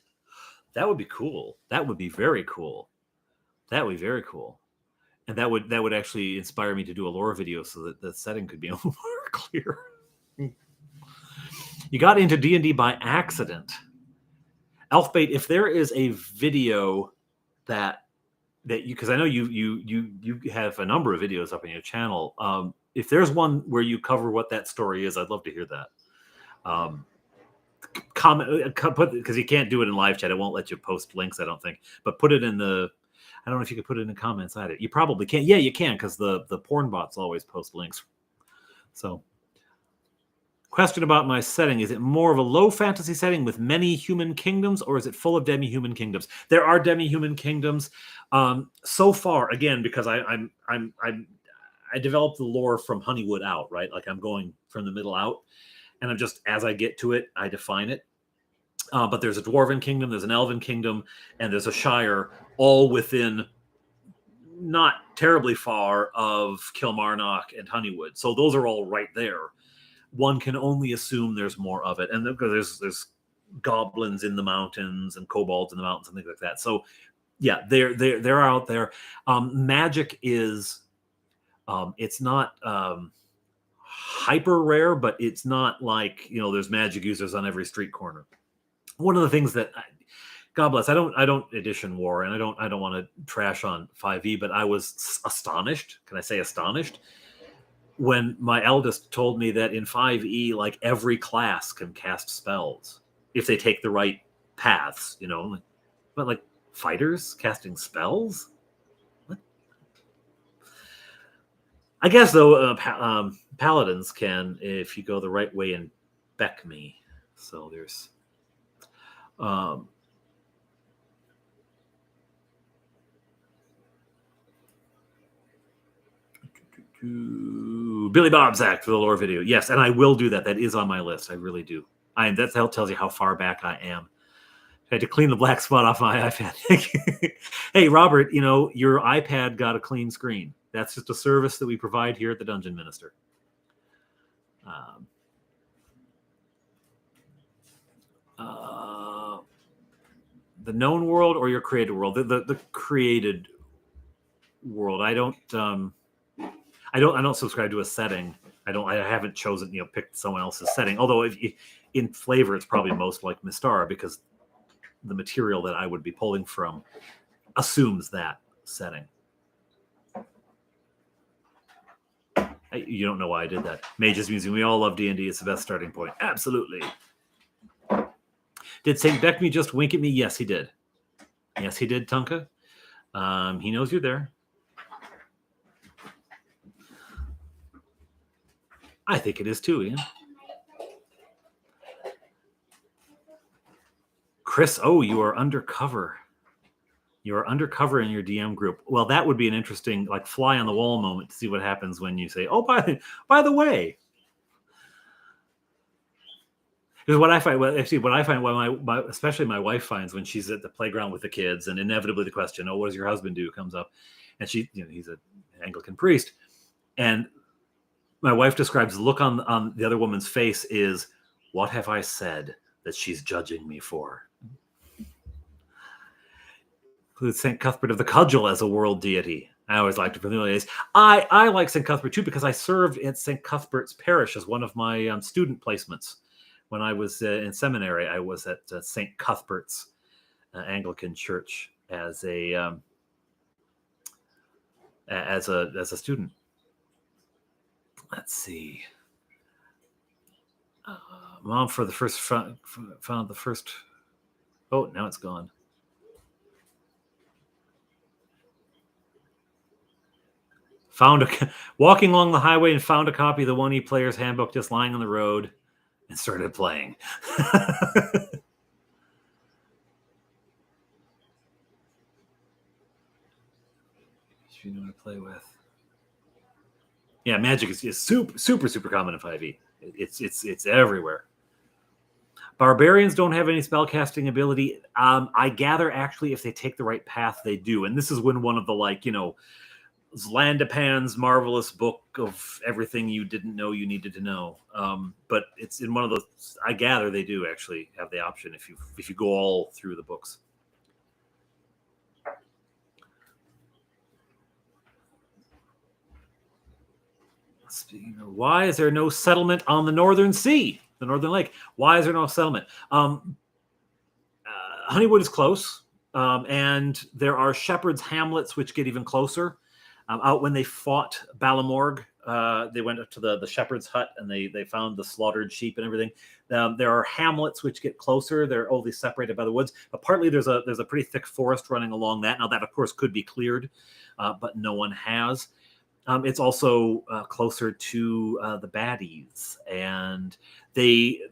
That would be cool. That would be very cool. That would be very cool. And that would actually inspire me to do a lore video so that the setting could be a little more clear. You got into D&D by accident. Elfbait, if there is a video that you, because I know you have a number of videos up on your channel. If there's one where you cover what that story is, I'd love to hear that. Comment, because you can't do it in live chat. It won't let you post links, I don't think. But put it in the. I don't know if you could put it in the comments either. You probably can. Yeah, you can, because the porn bots always post links. So, question about my setting: is it more of a low fantasy setting with many human kingdoms, or is it full of demi-human kingdoms? There are demi-human kingdoms. So far, again, because I developed the lore from Honeywood out, right? Like I'm going from the middle out. And I'm just, as I get to it, I define it. But there's a dwarven kingdom, there's an elven kingdom, and there's a shire, all within not terribly far of Kilmarnock and Honeywood. So those are all right there. One can only assume there's more of it. And there's goblins in the mountains and kobolds in the mountains and things like that. So yeah, they're out there. Magic is, it's not... hyper rare, but it's not like there's magic users on every street corner. One of the things that God bless, I don't edition war, and I don't want to trash on 5e, but I was astonished. Can I say astonished? When my eldest told me that in 5e, like every class can cast spells if they take the right paths, but like fighters casting spells. I guess, though, paladins can, if you go the right way, and Beck Me. So there's... do Billy Bob's Act for the lore video. Yes, and I will do that. That is on my list. I really do. That tells you how far back I am. I had to clean the black spot off my iPad. Hey, Robert, your iPad got a clean screen. That's just a service that we provide here at the Dungeon Minister. The known world or your created world? The created world. I don't subscribe to a setting. I haven't chosen, picked someone else's setting. Although in flavor, it's probably most like Mystara, because the material that I would be pulling from assumes that setting. You don't know why I did that. Mages Museum. We all love D&D. It's the best starting point. Absolutely. Did St. Beckme just wink at me? Yes, he did. Yes, he did, Tunka. He knows you're there. I think it is too, Ian. Chris, you are undercover. You are undercover in your DM group. Well, that would be an interesting, fly on the wall moment to see what happens when you say, "Oh, by the way." Because what I find, especially my wife finds when she's at the playground with the kids, and inevitably the question, "Oh, what does your husband do?" comes up, and he's an Anglican priest, and my wife describes the look on the other woman's face is, "What have I said that she's judging me for?" Includes St. Cuthbert of the Cudgel as a world deity. I always like to familiarize. I like St. Cuthbert too, because I served at St. Cuthbert's Parish as one of my student placements. When I was in seminary, I was at St. Cuthbert's Anglican Church as a student. Let's see. Mom for the first found the first. Oh, now it's gone. Walking along the highway and found a copy of the 1E Player's Handbook just lying on the road and started playing. You know to play with. Yeah, magic is super common in 5e. It's everywhere. Barbarians don't have any spellcasting ability. I gather actually if they take the right path, they do. And this is when one of the Zlandapan's marvelous book of everything you didn't know you needed to know. But it's in one of those. I gather they do actually have the option if you go all through the books. Speaking of, why is there no settlement on the Northern Sea, the Northern Lake? Why is there no settlement? Honeywood is close, and there are shepherds' hamlets which get even closer. Out when they fought Balamorg, they went up to the shepherd's hut and they found the slaughtered sheep and everything. There are hamlets which get closer. They're only separated by the woods, but partly there's a pretty thick forest running along that. Now that of course could be cleared, but no one has. It's also closer to the baddies, and the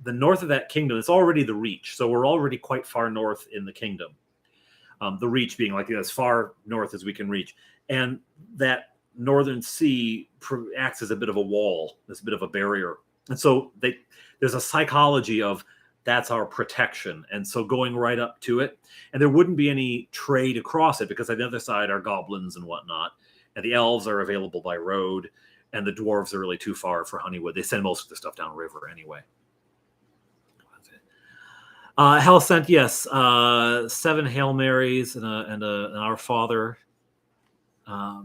north of that kingdom. It's already the Reach, so we're already quite far north in the kingdom. The Reach being as far north as we can reach, and that Northern Sea acts as a bit of a wall, as a bit of a barrier, and so there's a psychology of that's our protection, and so going right up to it, and there wouldn't be any trade across it because on the other side are goblins and whatnot. And the elves are available by road, and the dwarves are really too far for Honeywood. They send most of the stuff downriver anyway. Hell sent, yes, 7 Hail Marys and an Our Father. I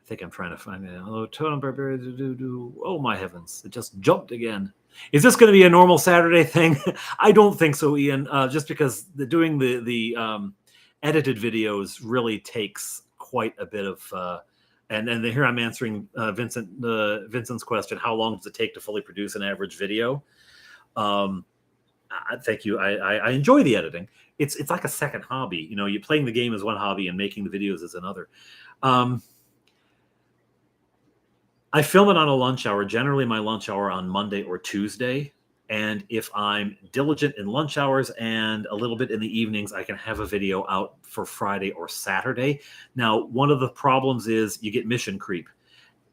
think I'm trying to find it. Hello, Totem Barbarian. Oh my heavens! It just jumped again. Is this going to be a normal Saturday thing? I don't think so, Ian. Just because doing the edited videos really takes quite a bit of and here I'm answering Vincent's question, how long does it take to fully produce an average video? Thank you. I enjoy the editing. It's like a second hobby. You playing the game is one hobby and making the videos is another. I film it on a lunch hour, generally my lunch hour on Monday or Tuesday. And if I'm diligent in lunch hours and a little bit in the evenings, I can have a video out for Friday or Saturday. Now, one of the problems is you get mission creep.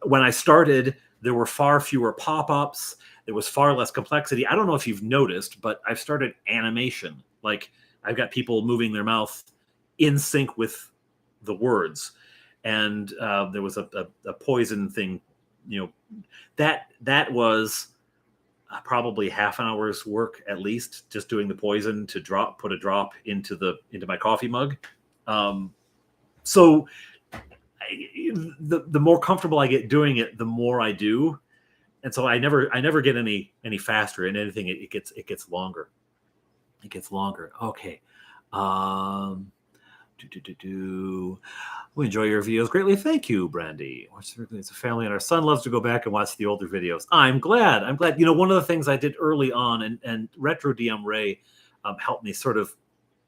when I started, there were far fewer pop-ups. There was far less complexity. I don't know if you've noticed, but I've started animation. Like I've got people moving their mouth in sync with the words. And there was a poison thing, that was probably half an hour's work at least, just doing the poison to put a drop into my coffee mug. So the more comfortable I get doing it, the more I do, and so I never get any faster in anything. It gets longer. It gets longer. Okay. We enjoy your videos greatly. Thank you, Brandy. It's a family, and our son loves to go back and watch the older videos. I'm glad. One of the things I did early on, and Retro DM Ray helped me sort of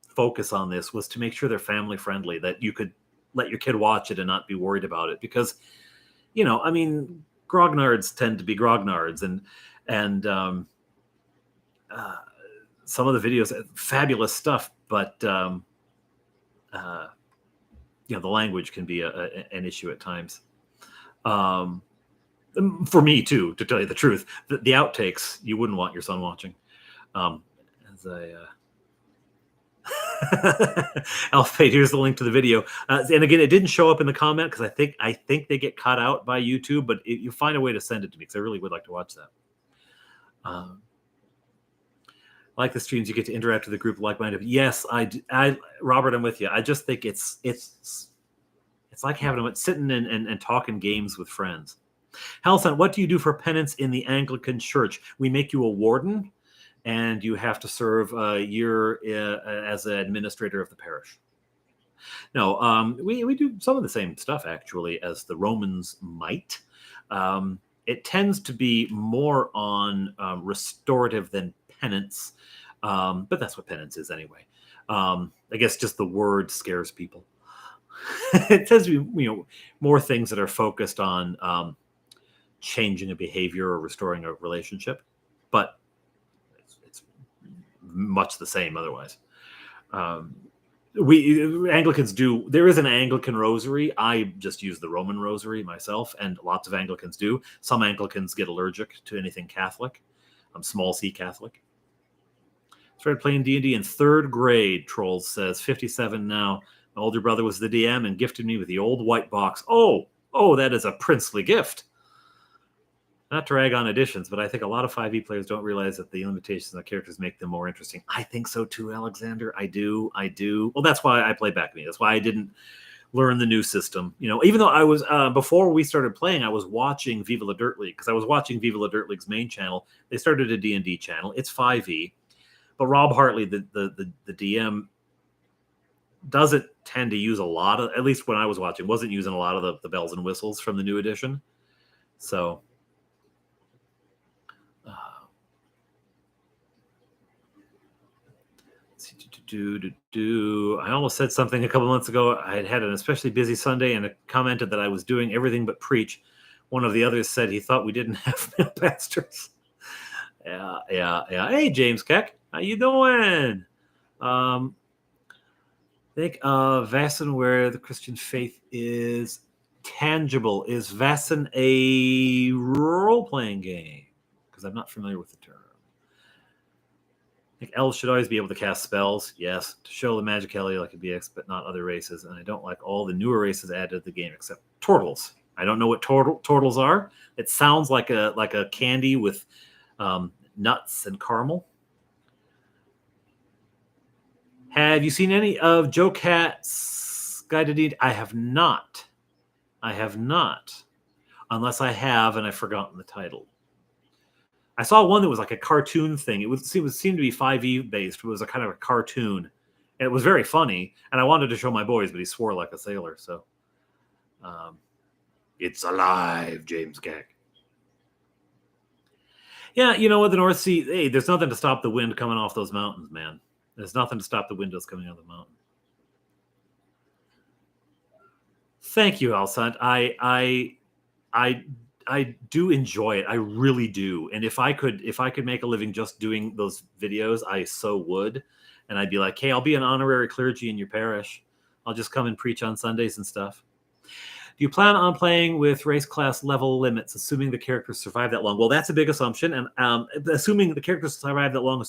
focus on this, was to make sure they're family friendly, that you could let your kid watch it and not be worried about it, because grognards tend to be grognards, and some of the videos, fabulous stuff, but the language can be an issue at times. For me too, to tell you the truth. The outtakes you wouldn't want your son watching. As I Alfade, here's the link to the video. And again, it didn't show up in the comment because I think they get cut out by YouTube, but you find a way to send it to me because I really would like to watch that. I like the streams. You get to interact with the group like-minded. Yes, I Robert, I'm with you. I just think it's like having them sitting and talking games with friends. Halson, what do you do for penance in the Anglican Church? We make you a warden, and you have to serve a year as an administrator of the parish. No, we do some of the same stuff, actually, as the Romans might. It tends to be more on restorative than penance, but that's what penance is anyway. I guess just the word scares people. It tends to be more things that are focused on changing a behavior or restoring a relationship, but it's much the same otherwise. We Anglicans do. There is an Anglican rosary. I just use the Roman rosary myself, and lots of Anglicans do. Some Anglicans get allergic to anything Catholic. I'm small C Catholic. Started playing D&D in 3rd grade. Trolls says 57 now. My older brother was the DM and gifted me with the old white box. Oh, that is a princely gift. Not to rag on editions, but I think a lot of 5e players don't realize that the limitations of the characters make them more interesting. I think so too, Alexander. I do. Well, that's why I play back me. That's why I didn't learn the new system. Even though I was, before we started playing, I was watching Viva La Dirt League, because I was watching Viva La Dirt League's main channel. They started a D&D channel. It's 5e. But Rob Hartley, the DM, doesn't tend to use a lot of, at least when I was watching, wasn't using a lot of the bells and whistles from the new edition. So... I almost said something a couple months ago. I had an especially busy Sunday and commented that I was doing everything but preach. One of the others said he thought we didn't have male pastors. Yeah. Hey, James Keck, how you doing? Think of Vaesen, where the Christian faith is tangible. Is Vaesen a role-playing game? Because I'm not familiar with the term. I think elves should always be able to cast spells. Yes, to show the magicality like a BX, but not other races. And I don't like all the newer races added to the game except turtles. I don't know what turtles are. It sounds like a candy with nuts and caramel. Have you seen any of Joe Cat's Guide to D&D? I have not. Unless I have and I've forgotten the title. I saw one that was like a cartoon thing. It seemed to be 5e based. It was a kind of a cartoon. And it was very funny. And I wanted to show my boys, but he swore like a sailor. So it's alive, James Keck. Yeah, you know what? The North Sea, hey, there's nothing to stop the wind coming off those mountains, man. There's nothing to stop the windows coming out of the mountain. Thank you, Alsant. I do enjoy it. I really do. And if I could make a living just doing those videos, I so would. And I'd be like, hey, I'll be an honorary clergy in your parish. I'll just come and preach on Sundays and stuff. Do you plan on playing with race class level limits, assuming the characters survive that long? Well, that's a big assumption, and assuming the characters survive that long,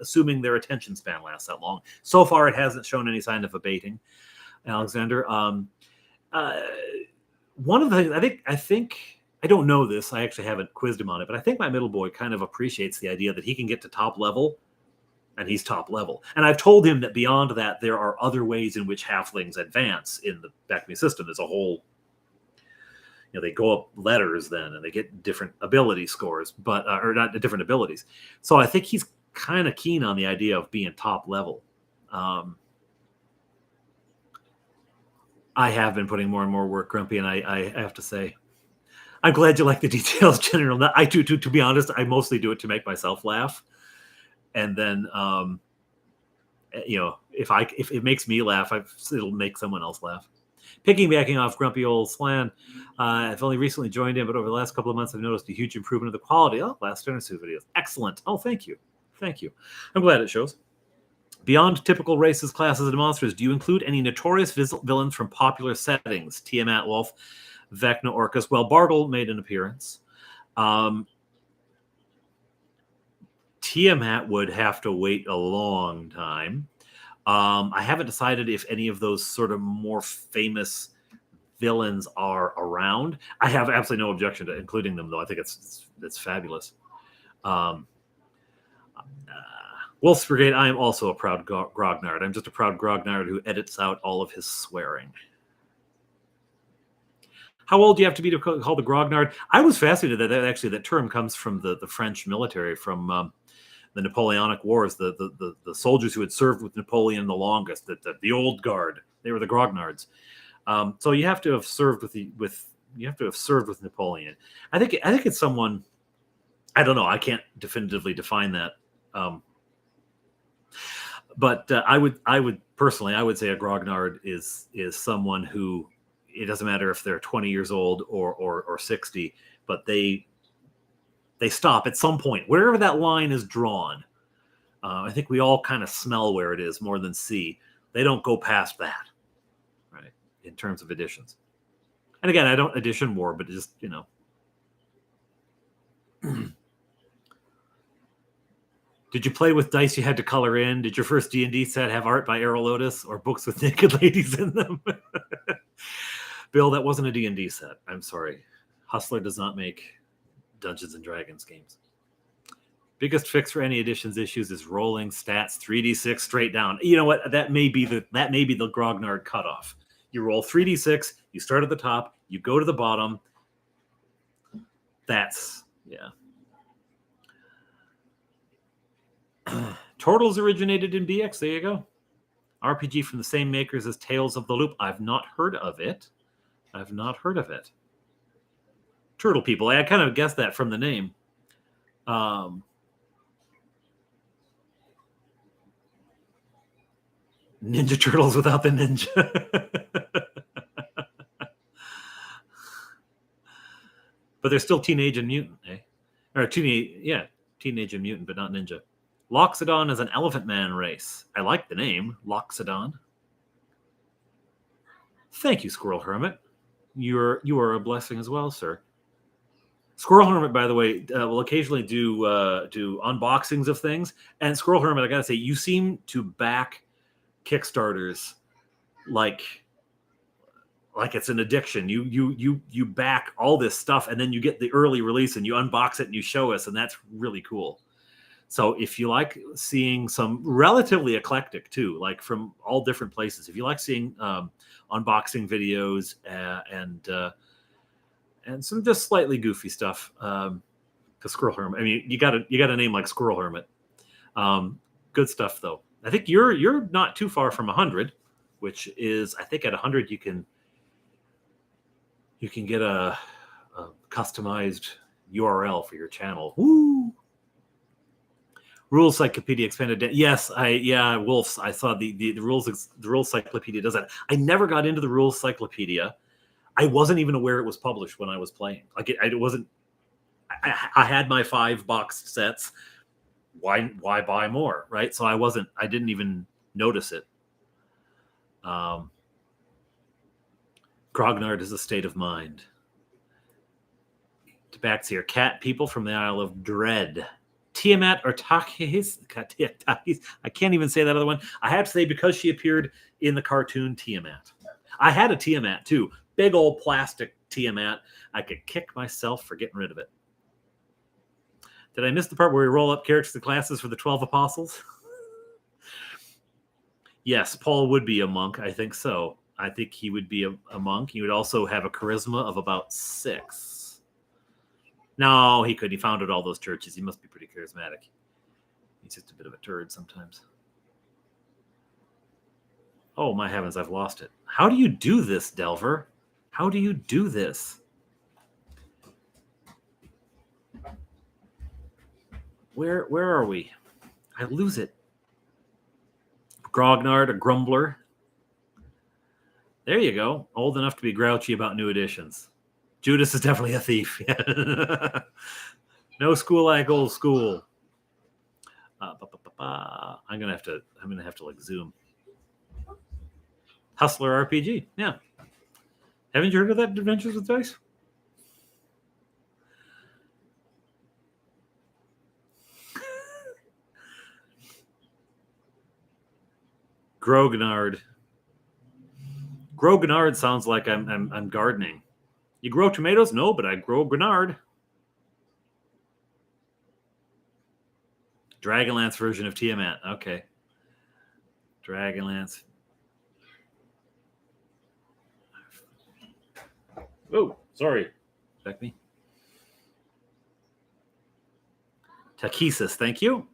assuming their attention span lasts that long. So far, it hasn't shown any sign of abating. Alexander, one of the things I think I don't know this. I actually haven't quizzed him on it, but I think my middle boy kind of appreciates the idea that he can get to top level, and he's top level. And I've told him that beyond that, there are other ways in which halflings advance in the Back Me system. There's a whole, they go up letters then, and they get different ability scores, but or not different abilities. So I think he's kind of keen on the idea of being top level. I have been putting more and more work, Grumpy, and I have to say, I'm glad you like the details, General. I do, to be honest, I mostly do it to make myself laugh. And then, if it makes me laugh, it'll make someone else laugh. Piggybacking off Grumpy Old Slan, I've only recently joined in, but over the last couple of months, I've noticed a huge improvement in the quality. Oh, last Suit videos. Excellent. Oh, thank you. Thank you. I'm glad it shows. Beyond typical races, classes, and monsters, do you include any notorious villains from popular settings? Tiamat, Wolf, Vecna, Orcus. Well, Bargle made an appearance. Tiamat would have to wait a long time. I haven't decided if any of those sort of more famous villains are around. I have absolutely no objection to including them, though. I think it's fabulous. Wolf's Brigade, I am also a proud grognard. I'm just a proud grognard who edits out all of his swearing. How old do you have to be to call the grognard? I was fascinated that term comes from the French military, from the Napoleonic Wars, the soldiers who had served with Napoleon the longest, the old guard. They were the grognards. So you have to have served with Napoleon. I think it's someone. I don't know. I can't definitively define that. But I would personally, I would say a grognard is someone who, it doesn't matter if they're 20 years old or 60, but they stop at some point, wherever that line is drawn. I think we all kind of smell where it is more than see. They don't go past that, right, in terms of editions. And again, I don't edition more, but just, Did you play with dice you had to color in? Did your first D&D set have art by Errol Otis or books with naked ladies in them? Bill, that wasn't a D&D set. I'm sorry. Hustler does not make Dungeons and Dragons games. Biggest fix for any editions issues is rolling stats 3d6 straight down. You know what? That may be the grognard cutoff. You roll 3d6, you start at the top, you go to the bottom. That's, yeah. Turtles originated in BX. There you go. RPG from the same makers as Tales of the Loop. I've not heard of it. Turtle people. I kind of guessed that from the name. Ninja Turtles without the ninja. But they're still Teenage and Mutant, eh? Or Teenage and Mutant, but not Ninja. Loxodon is an Elephant Man race. I like the name, Loxodon. Thank you, Squirrel Hermit. You are a blessing as well, sir. Squirrel Hermit, by the way, will occasionally do unboxings of things. And Squirrel Hermit, I gotta say, you seem to back Kickstarters like it's an addiction. You back all this stuff, and then you get the early release, and you unbox it, and you show us, and that's really cool. So if you like seeing some relatively eclectic too, like from all different places, if you like seeing unboxing videos and some just slightly goofy stuff, because Squirrel Hermit, I mean, you got a name like Squirrel Hermit. Good stuff though. I think you're not too far from 100, which is, I think at 100 you can get a customized URL for your channel. Woo! Rules Cyclopedia expanded. Yes, Wolves. I saw the Rules Cyclopedia does that. I never got into the Rules Cyclopedia. I wasn't even aware it was published when I was playing. Like it wasn't. I had my 5 boxed sets. Why buy more, right? So I didn't even notice it. Grognard is a state of mind. Tabaxi are cat people from the Isle of Dread. Tiamat or Takis. I can't even say that other one. I have to say, because she appeared in the cartoon Tiamat. I had a Tiamat too. Big old plastic Tiamat. I could kick myself for getting rid of it. Did I miss the part where we roll up characters to classes for the 12 apostles? Yes, Paul would be a monk. I think so. I think he would be a monk. He would also have a charisma of about 6. No, he could. He founded all those churches. He must be pretty charismatic. He's just a bit of a turd sometimes. Oh, my heavens, I've lost it. How do you do this, Delver? How do you do this? Where are we? I lose it. Grognard, a grumbler. There you go. Old enough to be grouchy about new editions. Judas is definitely a thief. No school like old school. I'm gonna have to like zoom. Hustler RPG. Yeah. Haven't you heard of that, Adventures with Dice? Grognard. Grognard sounds like I'm gardening. You grow tomatoes? No, but I grow Grenard. Dragonlance version of Tiamat. Okay. Dragonlance. Oh, sorry. Back me. Takesis, thank you.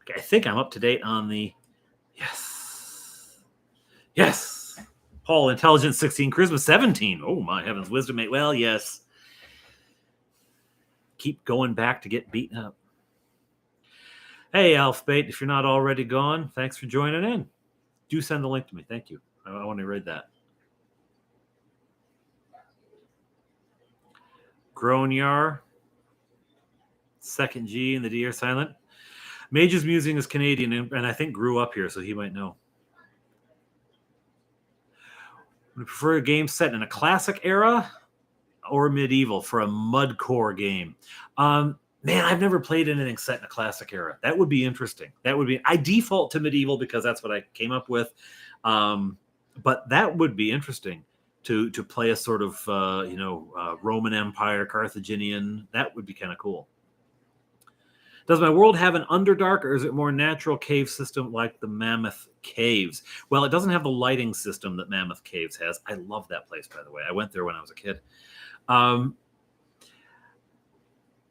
Okay, I think I'm up to date on the... Yes. Paul, intelligence 16, charisma 17. Oh, my heavens. Wisdom 8. Well, yes. Keep going back to get beaten up. Hey, Alfbait, if you're not already gone, thanks for joining in. Do send the link to me. Thank you. I want to read that. Gronyar. Second G and the D are silent. Mage's Musing is Canadian and I think grew up here, so he might know. Would you prefer a game set in a classic era or medieval for a mudcore game? Man, I've never played anything set in a classic era. That would be interesting. I default to medieval because that's what I came up with. But that would be interesting to play a sort of Roman Empire, Carthaginian. That would be kind of cool. Does my world have an Underdark, or is it more natural cave system like the Mammoth Caves? Well, it doesn't have the lighting system that Mammoth Caves has. I love that place, by the way. I went there when I was a kid. I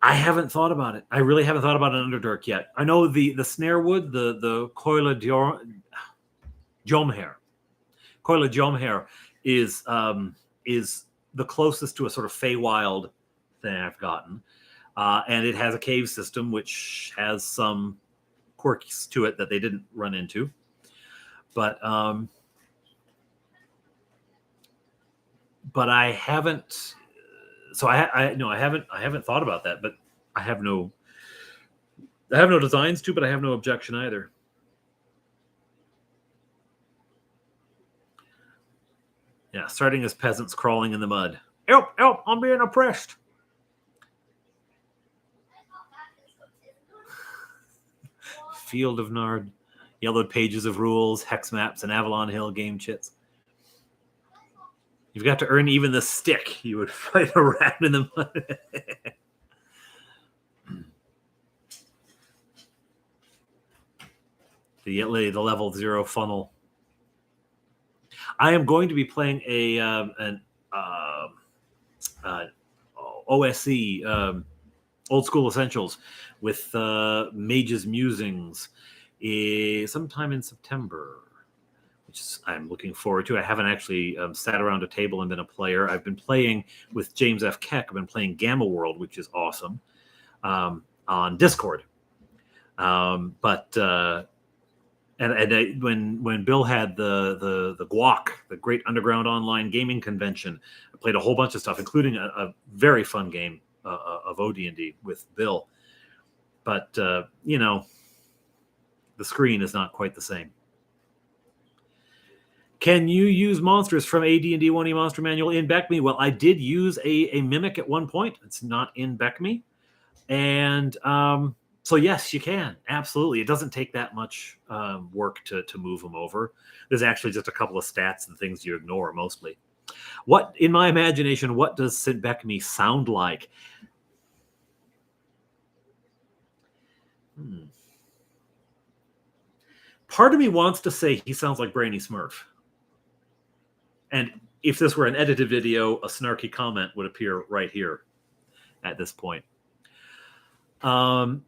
haven't thought about it. I really haven't thought about an Underdark yet. I know the Snarewood, the Coila Jomhair. Coila Jomhair is the closest to a sort of Feywild thing I've gotten. And it has a cave system, which has some quirks to it that they didn't run into. But I haven't. So I haven't thought about that. But I have no designs to. But I have no objection either. Yeah, starting as peasants crawling in the mud. Help! Help! I'm being oppressed. Field of Nard, yellowed pages of rules, hex maps, and Avalon Hill game chits. You've got to earn even the stick. You would fight a rat in the mud. the level 0 funnel. I am going to be playing an OSE, Old School Essentials, with Mage's Musings sometime in September, which I'm looking forward to. I haven't actually sat around a table and been a player. I've been playing with James F. Keck. I've been playing Gamma World, which is awesome, on Discord. When Bill had the GWOC, the Great Underground Online Gaming Convention, I played a whole bunch of stuff, including a very fun game of OD&D with Bill. But, the screen is not quite the same. Can you use monsters from AD&D 1E Monster Manual in BECME? Well, I did use a mimic at one point. It's not in BECME. And so, yes, you can. Absolutely. It doesn't take that much work to move them over. There's actually just a couple of stats and things you ignore mostly. What, in my imagination, what does St. BECME sound like? Part of me wants to say he sounds like Brainy Smurf. And if this were an edited video, a snarky comment would appear right here at this point. Oh,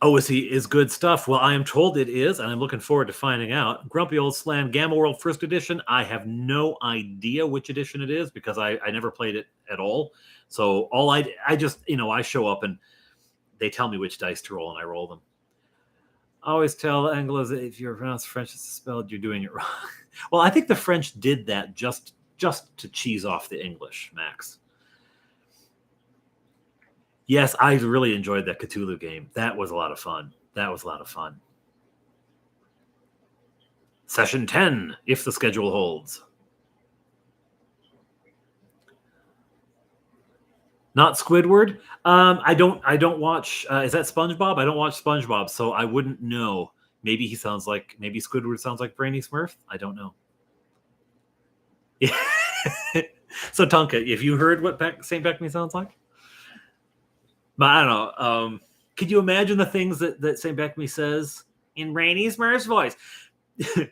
is good stuff? Well, I am told it is, and I'm looking forward to finding out. Grumpy Old Slam Gamma World First Edition. I have no idea which edition it is because I never played it at all. So all I just, I show up and they tell me which dice to roll and I roll them. I always tell Anglos that if you pronounce French as spelled, you're doing it wrong. Well, I think the French did that just to cheese off the English, Max. Yes, I really enjoyed that Cthulhu game. That was a lot of fun. Session 10, if the schedule holds. Not Squidward. I don't watch. Is that SpongeBob? I don't watch SpongeBob, so I wouldn't know. Maybe Squidward sounds like Brainy Smurf. I don't know. Yeah. So Tonka, if you heard what St. BECME sounds like, but I don't know. Could you imagine the things that St. BECME says in Brainy Smurf's voice?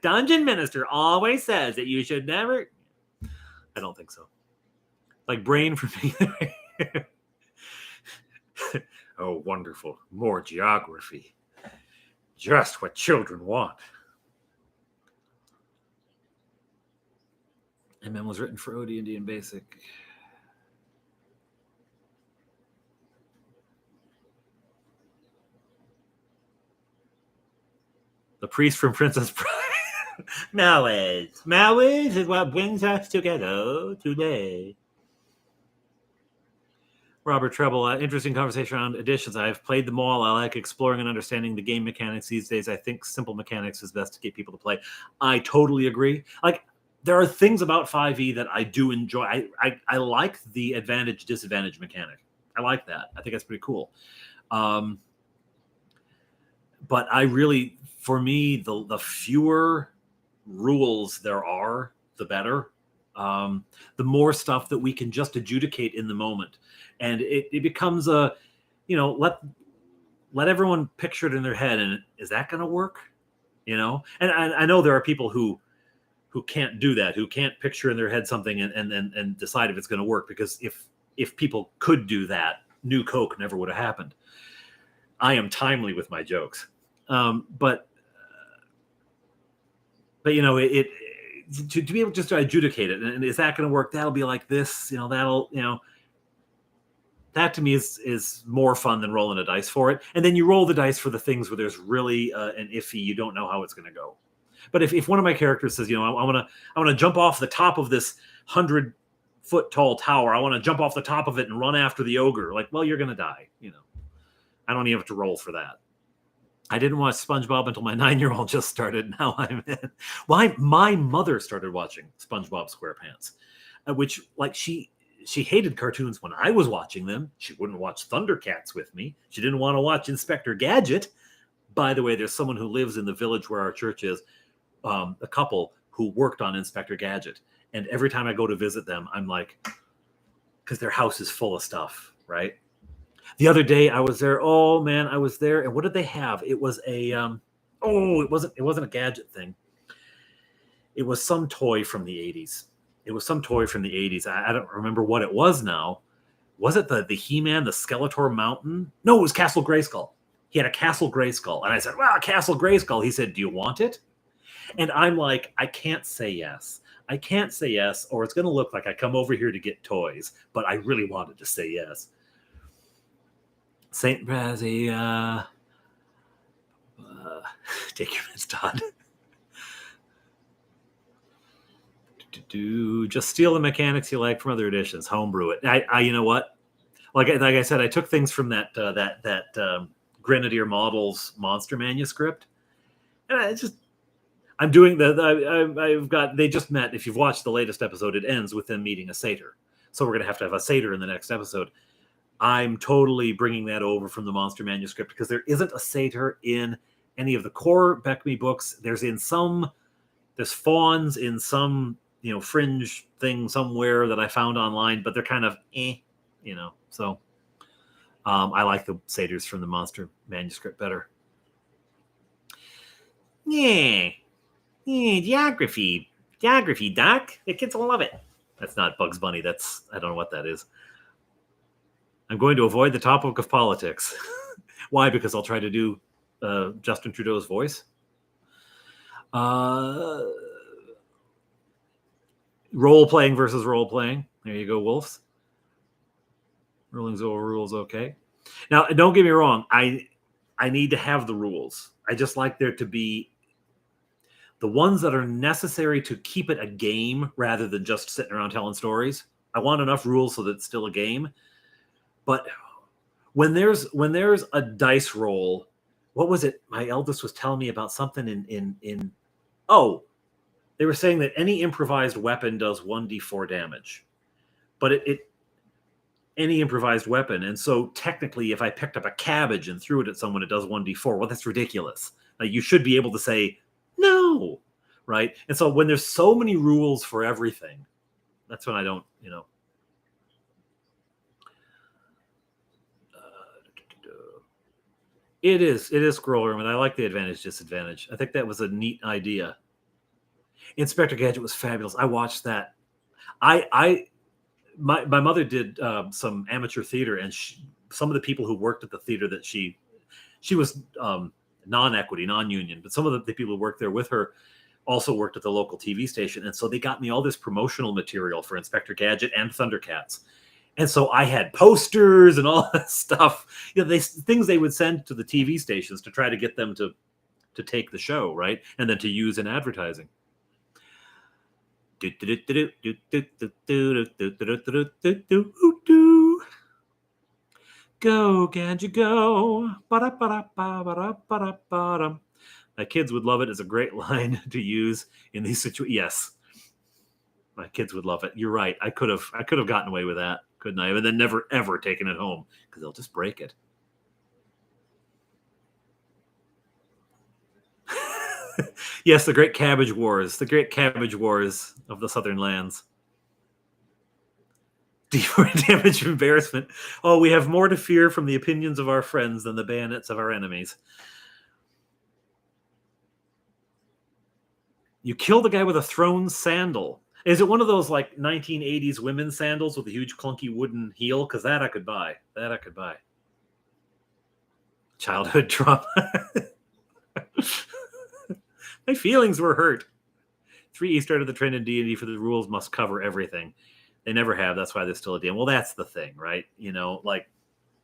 Dungeon Minister always says that you should never. I don't think so. Like Brain for me. Oh, wonderful. More geography. Just what children want. MM was written for OD&D and Basic. The priest from Princess Bride. Marriage is what brings us together today. Robert Treble, interesting conversation around editions. I've played them all. I like exploring and understanding the game mechanics these days. I think simple mechanics is best to get people to play. I totally agree. Like, there are things about 5e that I do enjoy. I like the advantage-disadvantage mechanic. I like that. I think that's pretty cool. But I really, for me, the fewer rules there are, the better. The more stuff that we can just adjudicate in the moment. And it becomes a, let everyone picture it in their head. And is that going to work? And I know there are people who can't do that, who can't picture in their head something and decide if it's going to work. Because if people could do that, New Coke never would have happened. I am timely with my jokes. But to be able just to adjudicate it, and is that going to work? That'll be like this, that to me is more fun than rolling a dice for it. And then you roll the dice for the things where there's really an iffy, you don't know how it's going to go. But if one of my characters says, I want to jump off the top of this 100-foot tall tower, I want to jump off the top of it and run after the ogre. Like, well, you're going to die. I don't even have to roll for that. I didn't watch SpongeBob until my 9-year-old just started. Now I'm in. Well, my mother started watching SpongeBob SquarePants, which, like, she hated cartoons when I was watching them. She wouldn't watch Thundercats with me. She didn't want to watch Inspector Gadget. By the way, there's someone who lives in the village where our church is, a couple who worked on Inspector Gadget. And every time I go to visit them, I'm like, because their house is full of stuff, right? The other day I was there. Oh man, I was there. And what did they have? It was a, it wasn't a gadget thing. It was some toy from the 80s. I don't remember what it was now. Was it the He-Man, the Skeletor Mountain? No, it was Castle Grayskull. He had a Castle Grayskull. And I said, wow, Castle Grayskull. He said, do you want it? And I'm like, I can't say yes. Or it's going to look like I come over here to get toys. But I really wanted to say yes. St. Brazzy, take your meds, Todd. Just steal the mechanics you like from other editions, homebrew it. I you know what? Like I said, I took things from that Grenadier Models monster manuscript, and I'm doing I've got. They just met. If you've watched the latest episode, it ends with them meeting a satyr. So we're going to have a satyr in the next episode. I'm totally bringing that over from the Monster manuscript because there isn't a satyr in any of the core Beckme books. There's fawns in some, fringe thing somewhere that I found online, but they're kind of So I like the satyrs from the Monster manuscript better. Yeah, geography, Doc. The kids will love it. That's not Bugs Bunny. I don't know what that is. I'm going to avoid the topic of politics. Why? Because I'll try to do Justin Trudeau's voice. Role playing versus role playing. There you go, Wolves. Rulings over rules, okay. Now, don't get me wrong. I need to have the rules. I just like there to be the ones that are necessary to keep it a game rather than just sitting around telling stories. I want enough rules so that it's still a game. But when there's a dice roll, what was it? My eldest was telling me about something in they were saying that any improvised weapon does 1d4 damage. But any improvised weapon. And so technically, if I picked up a cabbage and threw it at someone, it does 1d4. Well, that's ridiculous. Like, you should be able to say no, right? And so when there's so many rules for everything, that's when I don't, It is scroll room, and I like the advantage disadvantage. I think that was a neat idea. Inspector Gadget was fabulous. I watched that. My mother did some amateur theater, and some of the people who worked at the theater that she was non-equity, non-union, but some of the people who worked there with her also worked at the local TV station, and so they got me all this promotional material for Inspector Gadget and Thundercats. And so I had posters and all that stuff, things they would send to the TV stations to try to get them to take the show, right? And then to use in advertising. Go, Gadget, go. My kids would love it. It's a great line to use in these situations. Yes. My kids would love it. You're right. I could have gotten away with that, couldn't I? And then never ever taken it home because they'll just break it. Yes, the great cabbage wars of the southern lands. D4 damage embarrassment. Oh, we have more to fear from the opinions of our friends than the bayonets of our enemies. You killed a guy with a thrown sandal. Is it one of those like 1980s women's sandals with a huge clunky wooden heel? Because that I could buy. Childhood trauma. My feelings were hurt. 3E started the trend in D&D for the rules must cover everything. They never have. That's why there's still a DM. Well, that's the thing, right? Like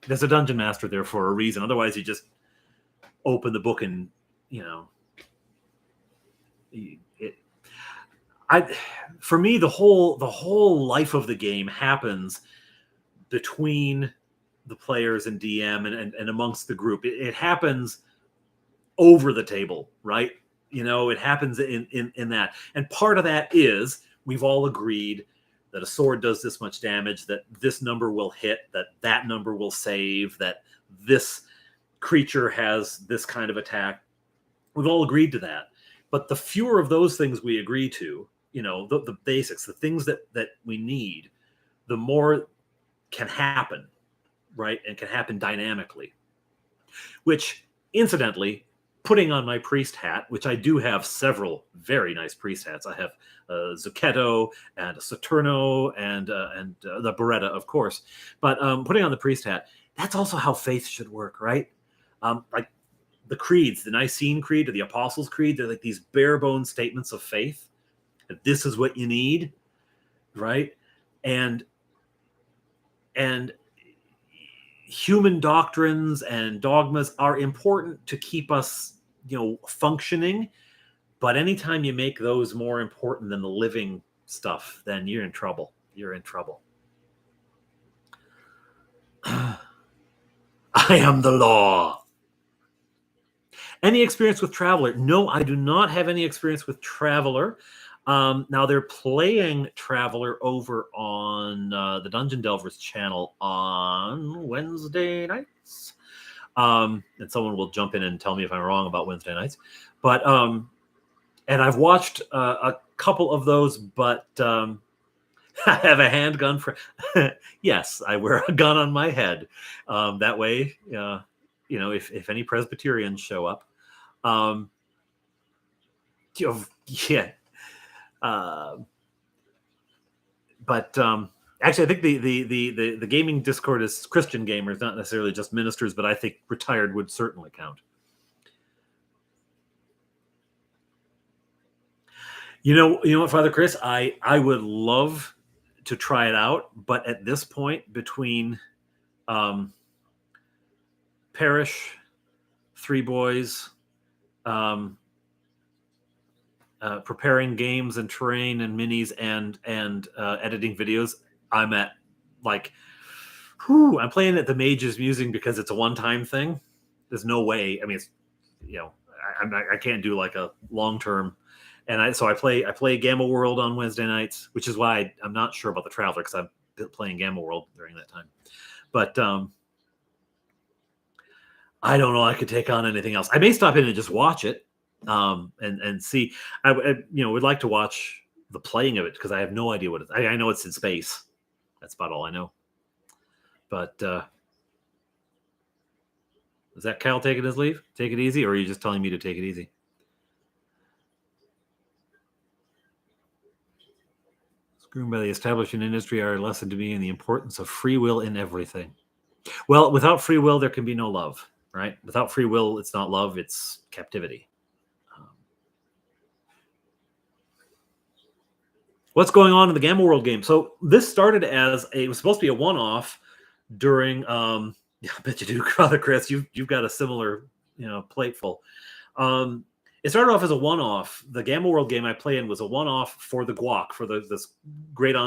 there's a dungeon master there for a reason. Otherwise, you just open the book and for me, the whole life of the game happens between the players and DM and amongst the group. It happens over the table, right? It happens in that. And part of that is we've all agreed that a sword does this much damage, that this number will hit, that number will save, that this creature has this kind of attack. We've all agreed to that. But the fewer of those things we agree to, the basics, the things that we need, the more can happen, right? And can happen dynamically. Which, incidentally, putting on my priest hat, which I do have several very nice priest hats. I have a Zucchetto and a Saturno and the Beretta, of course. But putting on the priest hat, that's also how faith should work, right? Like the creeds, the Nicene Creed or the Apostles' Creed, they're like these bare bones statements of faith. That this is what you need, right? And human doctrines and dogmas are important to keep us, functioning. But anytime you make those more important than the living stuff, then you're in trouble. I am the law. Any experience with Traveler? No, I do not have any experience with Traveler. Now they're playing Traveler over on the Dungeon Delvers channel on Wednesday nights. And someone will jump in and tell me if I'm wrong about Wednesday nights. But and I've watched a couple of those, but I have a handgun for. Yes, I wear a gun on my head. That way, if any Presbyterians show up, yeah. But actually, I think the gaming Discord is Christian gamers, not necessarily just ministers. But I think retired would certainly count. You know what, Father Chris, I would love to try it out, but at this point, between Parish, Three Boys, preparing games and terrain and minis and editing videos, I'm at I'm playing at the Mage's Musing because it's a one-time thing. There's no way. I mean, it's I can't do like a long-term. And I play Gamma World on Wednesday nights, which is why I'm not sure about the Traveler, because I'm playing Gamma World during that time. But I don't know. I could take on anything else. I may stop in and just watch it and see. I would like to watch the playing of it because I have no idea what it is. I know it's in space. That's about all I know. But is that Cal taking his leave? Take it easy, or are you just telling me to take it easy? Screwed by the establishment industry are a lesson to me in the importance of free will in everything. Well, without free will, there can be no love, right? Without free will, it's not love, it's captivity. What's going on in the Gamma World game? So this started as it was supposed to be a one-off during. I bet you do, Father Chris. You've got a similar, plateful. It started off as a one-off. The Gamma World game I play in was a one-off for the Guac, for this great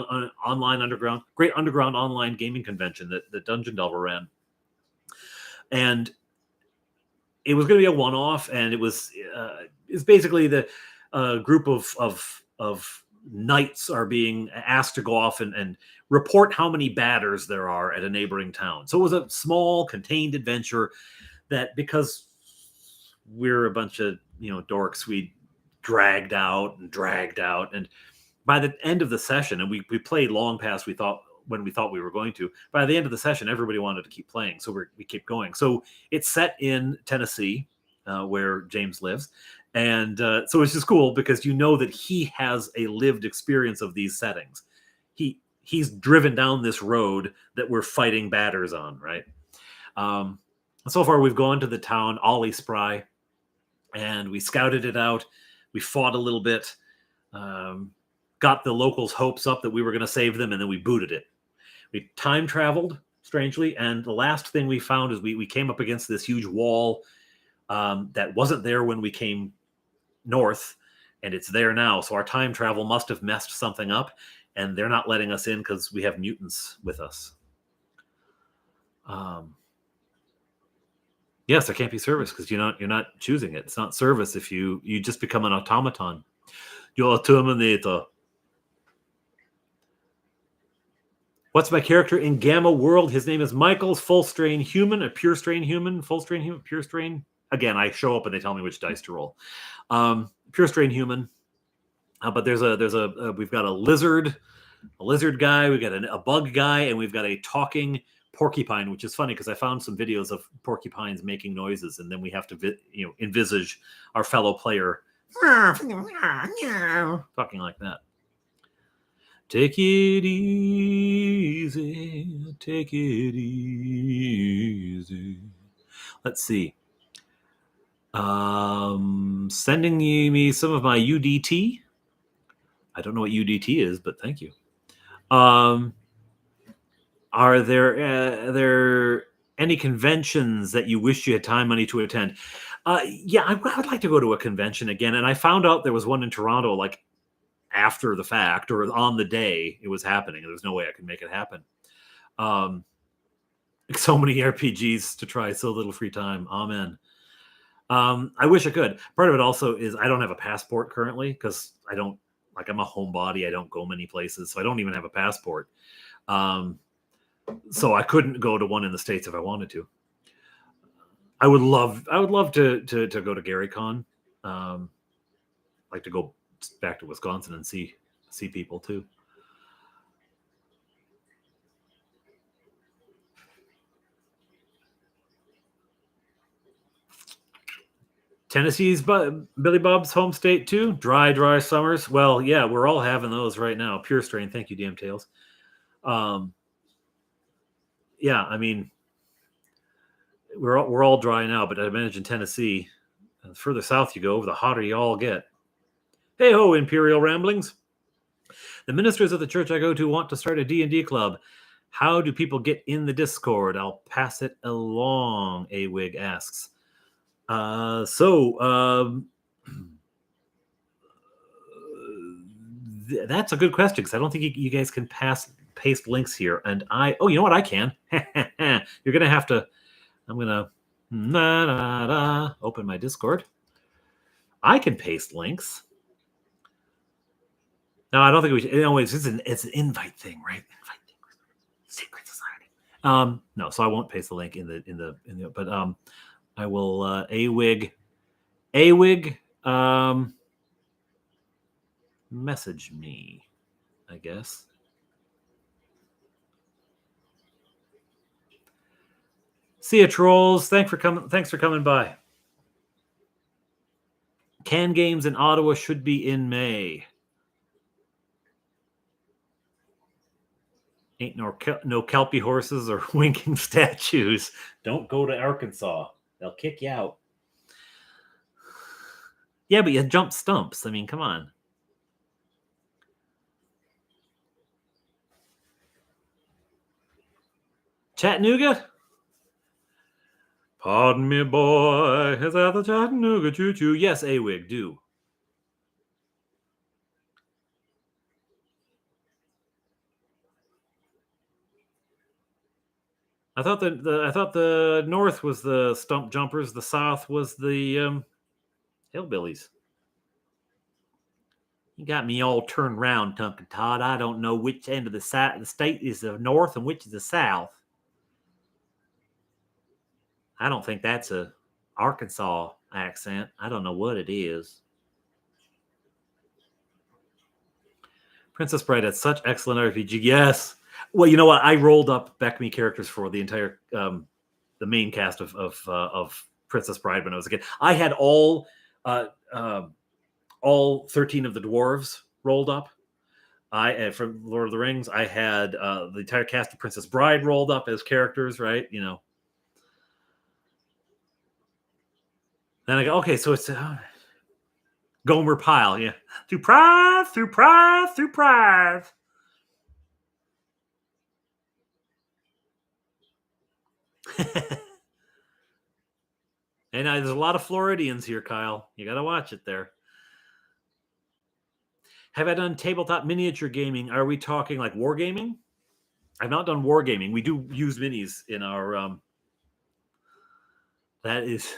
great underground online gaming convention that Dungeon Delver ran. And it was going to be a one-off, and it's basically the group of knights are being asked to go off and report how many batters there are at a neighboring town. So it was a small, contained adventure that, because we're a bunch of dorks, we dragged out. And by the end of the session, and we played long past when we thought we were going to, by the end of the session, everybody wanted to keep playing. So we keep going. So it's set in Tennessee, where James lives. And so it's just cool because that he has a lived experience of these settings. He's driven down this road that we're fighting batters on, right? So far, we've gone to the town, Ollie Spry, and we scouted it out. We fought a little bit, got the locals' hopes up that we were going to save them, and then we booted it. We time traveled, strangely, and the last thing we found is we came up against this huge wall that wasn't there when we came north, and it's there now. So our time travel must have messed something up, and they're not letting us in because we have mutants with us. Yes, there can't be service because you're not choosing it. It's not service if you just become an automaton. You're a Terminator. What's my character in Gamma World? His name is Michael's full strain human, a pure strain human, full strain human, pure strain. Again, I show up and they tell me which dice to roll. Pure strain human. But we've got a lizard guy, we've got a bug guy, and we've got a talking porcupine, which is funny because I found some videos of porcupines making noises, and then we have to envisage our fellow player talking like that. Take it easy, take it easy. Let's see. Sending me some of my UDT. I don't know what UDT is, but thank you. Are there any conventions that you wish you had time, money to attend? Yeah, I would like to go to a convention again. And I found out there was one in Toronto, like after the fact or on the day it was happening. There was no way I could make it happen. So many RPGs to try, so little free time. Amen. I wish I could. Part of it also is I don't have a passport currently because I don't like I'm a homebody. I don't go many places, so I don't even have a passport. So I couldn't go to one in the States if I wanted to. I would love to go to GaryCon. Like to go back to Wisconsin and see people too. Tennessee's Billy Bob's home state too. Dry summers. Well, yeah, we're all having those right now. Pure strain. Thank you, damn tails. Yeah, I mean, we're all dry now, but I imagine Tennessee. The further south you go, the hotter you all get. Hey ho, Imperial Ramblings. The ministers of the church I go to want to start a D&D club. How do people get in the Discord? I'll pass it along, Awig asks. That's a good question because I don't think you guys can paste links here. And you know what? I can. You're gonna have to. I'm gonna open my Discord. I can paste links. No, I don't think we should. Anyways, it's an invite thing, right? Invite thing. Secret society. No, so I won't paste the link in the but I will Awig message me, I guess. See ya, trolls. Thanks for coming by. Can games in Ottawa should be in May. Ain't no Kelpie horses or winking statues. Don't go to Arkansas. They'll kick you out. Yeah, but you jump stumps. I mean, come on. Chattanooga? Pardon me, boy. Is that the Chattanooga choo-choo? Yes, Awig, do. I thought the north was the stump jumpers, the south was the hillbillies. You got me all turned round, Tonkin Todd. I don't know which end of the state is the north and which is the south. I don't think that's a Arkansas accent. I don't know what it is. Princess Bride had such excellent RPG. Yes. Well, you know what? I rolled up Beckme characters for the entire the main cast of Princess Bride when I was a kid. I had all 13 of the dwarves rolled up. From Lord of the Rings, I had the entire cast of Princess Bride rolled up as characters, right? You know. Then I go, okay, so it's Gomer Pyle, yeah. Through Pride. And there's a lot of Floridians here, Kyle. You got to watch it there. Have I done tabletop miniature gaming? Are we talking like wargaming? I've not done wargaming. We do use minis in our. That is.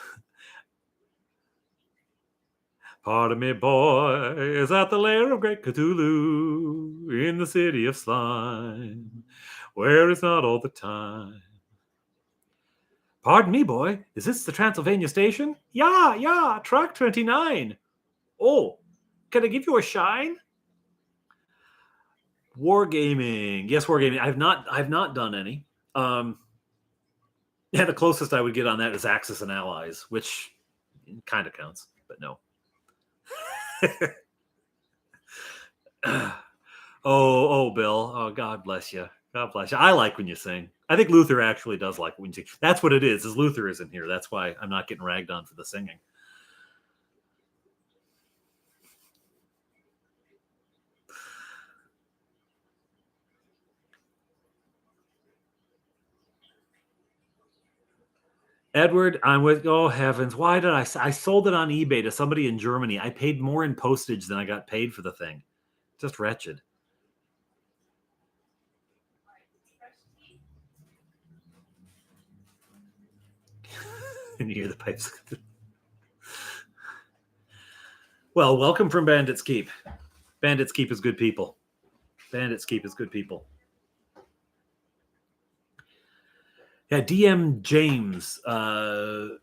Pardon me, boy, is that the lair of great Cthulhu in the city of slime, where it's not all the time. Pardon me, boy, is this the Transylvania station? Yeah, track 29. Oh, can I give you a shine? Wargaming. Yes, wargaming. I've not done any. Yeah, the closest I would get on that is Axis and Allies, which kind of counts, but no. oh, Bill. Oh, God bless you. God bless you. I like when you sing. I think Luther actually does like when you sing. That's what it is Luther isn't here. That's why I'm not getting ragged on for the singing. Edward, I'm with. Oh heavens! Why did I sold it on eBay to somebody in Germany? I paid more in postage than I got paid for the thing. Just wretched. And you hear the pipes. Well, welcome from Bandit's Keep. Bandit's Keep is good people. Bandit's Keep is good people. Yeah, DM James, who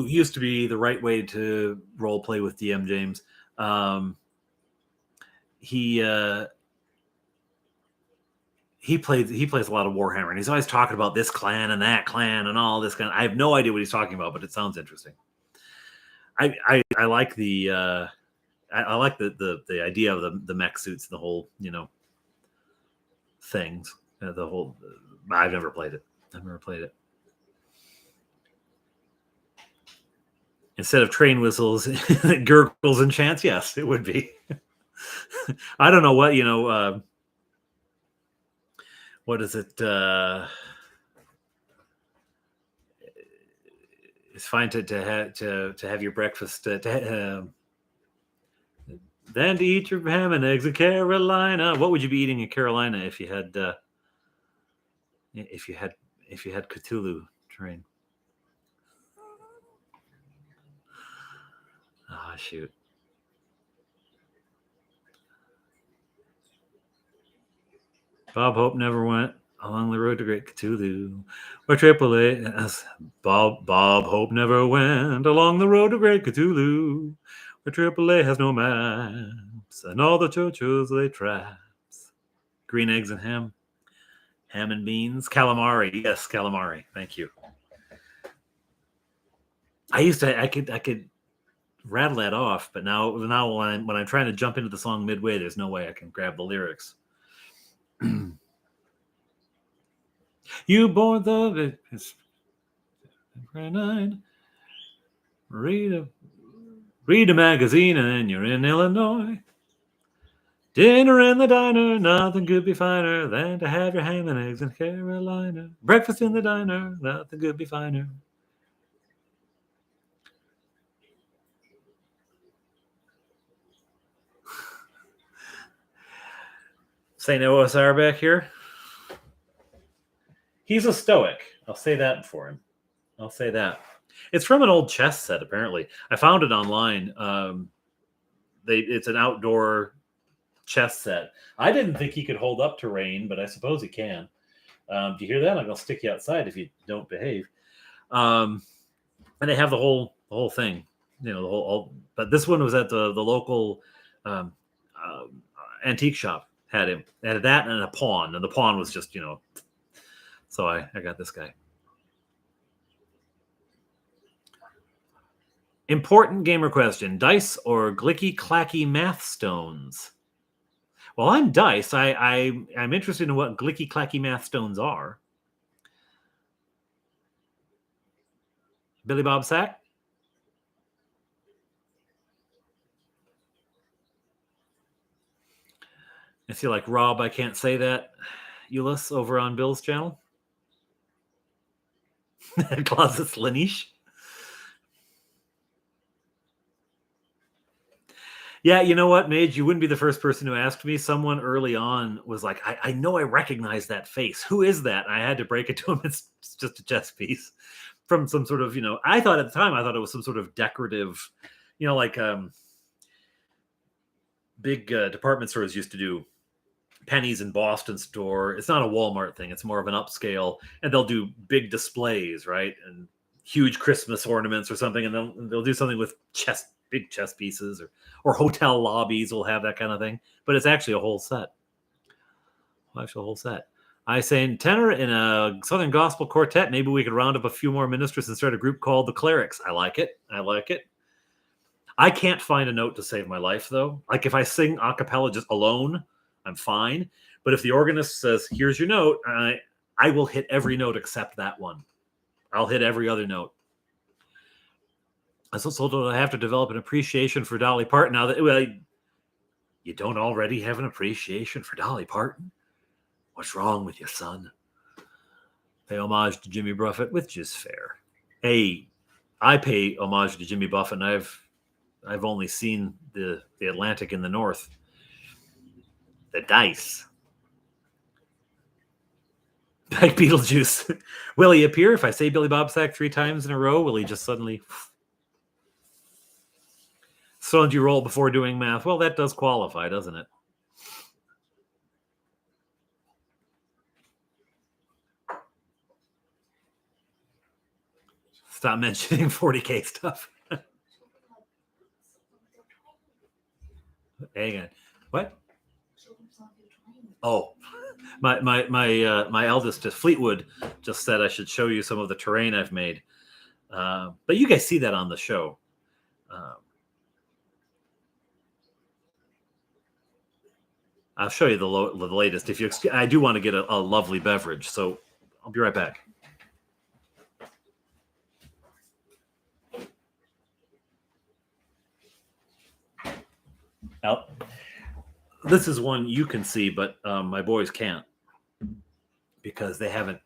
used to be the right way to role play with DM James. He plays a lot of Warhammer, and he's always talking about this clan and that clan and all this kind. I have no idea what he's talking about, but it sounds interesting. I like the I like the idea of the mech suits, the whole things, the whole. I've never played it. Instead of train whistles, gurgles and chants. Yes, it would be. I don't know what what is it? It's fine to have your breakfast. Then to eat your ham and eggs in Carolina. What would you be eating in Carolina if you had Cthulhu train? Ah, oh, shoot. Bob Hope never went along the road to Great Cthulhu. Where AAA, Bob Hope never went along the road to Great Cthulhu. Where AAA has no maps and all the churches lay traps. Green eggs and ham and beans, calamari. Yes, calamari. Thank you. I could rattle that off, but now when I'm trying to jump into the song midway, there's no way I can grab the lyrics. You bore the read a magazine and you're in Illinois. Dinner in the diner, nothing could be finer than to have your ham and eggs in Carolina. Breakfast in the diner, nothing could be finer. St. OSR back here. He's a stoic. I'll say that for him. I'll say that. It's from an old chess set, apparently. I found it online. It's an outdoor chess set. I didn't think he could hold up to rain, but I suppose he can. Do you hear that? I'm going to stick you outside if you don't behave. And they have the whole thing, the whole. But this one was at the local antique shop. Had that and a pawn, and the pawn was just So I got this guy. Important gamer question: dice or glicky clacky math stones? Well, I'm dice. I'm interested in what glicky clacky math stones are. Billy Bob Sack? I feel like Rob, I can't say that. Euless over on Bill's channel. Closet's Lanish. Yeah, you know what, Mage? You wouldn't be the first person who asked me. Someone early on was like, I know I recognize that face. Who is that? And I had to break it to him. It's just a chess piece from some sort of, I thought at the time, it was some sort of decorative, like big department stores used to do. Pennies in Boston store. It's not a Walmart thing. It's more of an upscale, and they'll do big displays, right? And huge Christmas ornaments or something, and they'll do something with big chess pieces, or hotel lobbies will have that kind of thing. But it's actually a whole set. I say tenor in a Southern Gospel quartet. Maybe we could round up a few more ministers and start a group called the Clerics. I like it. I can't find a note to save my life, though. Like if I sing a cappella just alone, I'm fine. But if the organist says, here's your note, I will hit every note except that one. I'll hit every other note. I also have to develop an appreciation for Dolly Parton. Now that you don't already have an appreciation for Dolly Parton? What's wrong with you, son? Pay homage to Jimmy Buffett, which is fair. Hey, I pay homage to Jimmy Buffett, and I've only seen the Atlantic in the north. The dice. Like Beetlejuice. Will he appear if I say Billy Bob Sack 3 times in a row? Will he just suddenly So did you roll before doing math? Well, that does qualify, doesn't it? Stop mentioning 40K stuff. Hang on. What? Oh, my eldest, Fleetwood, just said I should show you some of the terrain I've made. But you guys see that on the show. I'll show you the latest. If you, I do want to get a lovely beverage, so I'll be right back. Now, this is one you can see, but my boys can't because they haven't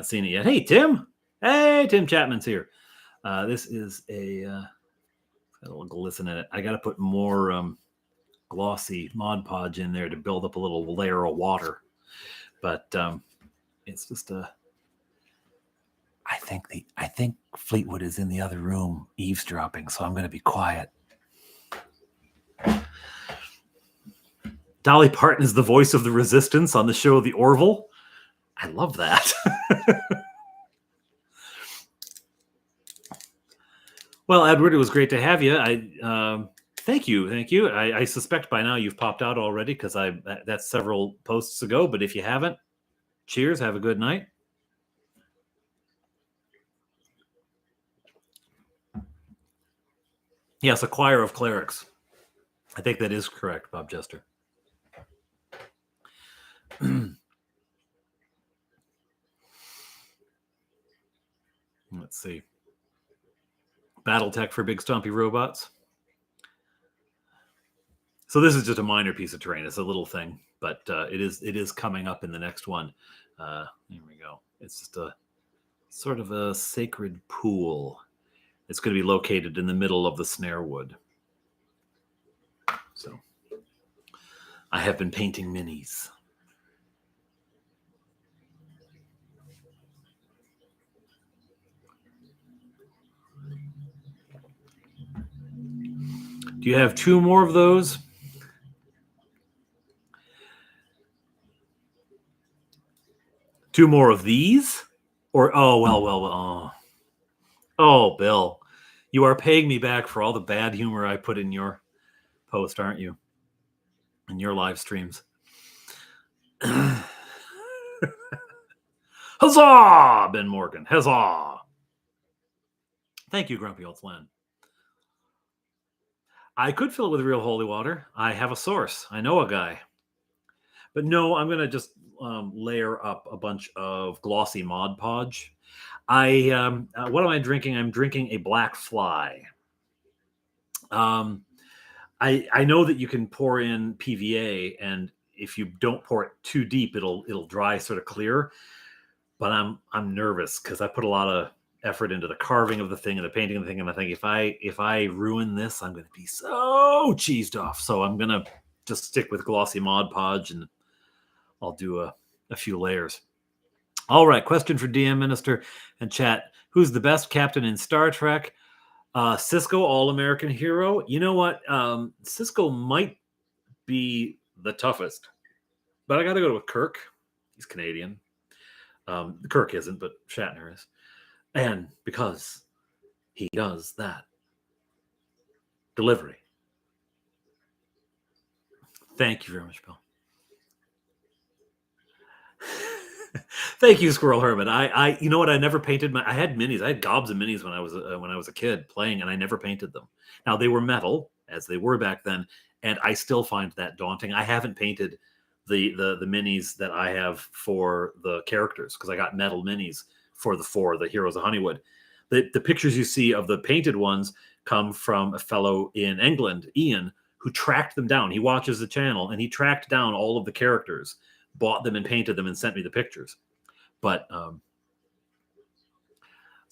seen it yet. Hey, Tim! Hey, Tim Chapman's here. This is a little glisten in it. I got to put more glossy Mod Podge in there to build up a little layer of water, but it's just a. I think Fleetwood is in the other room eavesdropping, so I'm going to be quiet. Dolly Parton is the voice of the resistance on the show The Orville. I love that. Well, Edward, it was great to have you. Thank you. I suspect by now you've popped out already because that's several posts ago. But if you haven't, cheers. Have a good night. Yes, a choir of clerics. I think that is correct, Bob Jester. Let's see. Battletech for big stompy robots. So this is just a minor piece of terrain. It's a little thing, but it is coming up in the next one. Here we go. It's just a sort of a sacred pool. It's going to be located in the middle of the snare wood. So I have been painting minis. Do you have 2 more of those? Two more of these? Or, oh, Bill, you are paying me back for all the bad humor I put in your post, aren't you? In your live streams. Huzzah, Ben Morgan. Huzzah. Thank you, Grumpy Old Slan. I could fill it with real holy water. I have a source. I know a guy. But no, I'm going to just layer up a bunch of glossy Mod Podge. What am I drinking? I'm drinking a Black Fly. I know that you can pour in PVA, and if you don't pour it too deep, it'll dry sort of clear. But I'm nervous because I put a lot of effort into the carving of the thing and the painting of the thing, and I think if I ruin this, I'm going to be so cheesed off. So I'm going to just stick with glossy Mod Podge, and I'll do a few layers. All right, question for DM Minister and chat. Who's the best captain in Star Trek? Cisco, All-American Hero. You know what? Cisco might be the toughest, but I got to go with Kirk. He's Canadian. Kirk isn't, but Shatner is. And because he does that delivery. Thank you very much, Bill. Thank you, Squirrel Hermit. I you know what? I never painted I had minis. I had gobs of minis when I was a kid playing, and I never painted them. Now they were metal, as they were back then, and I still find that daunting. I haven't painted the minis that I have for the characters because I got metal minis for the Heroes of Honeywood. The pictures you see of the painted ones come from a fellow in England, Ian, who tracked them down. He watches the channel, and he tracked down all of the characters, bought them and painted them, and sent me the pictures. But so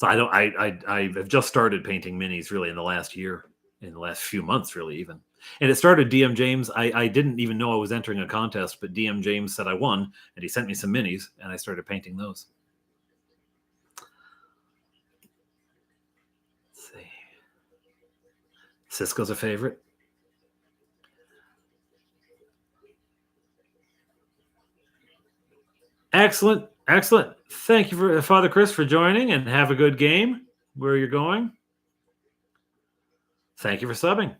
I have just started painting minis really in the last year, in the last few months, really even. And it started DM James. I didn't even know I was entering a contest, but DM James said I won, and he sent me some minis, and I started painting those. Let's see. Cisco's a favorite. Excellent. Excellent. Thank you for Father Chris for joining, and have a good game where you're going. Thank you for subbing.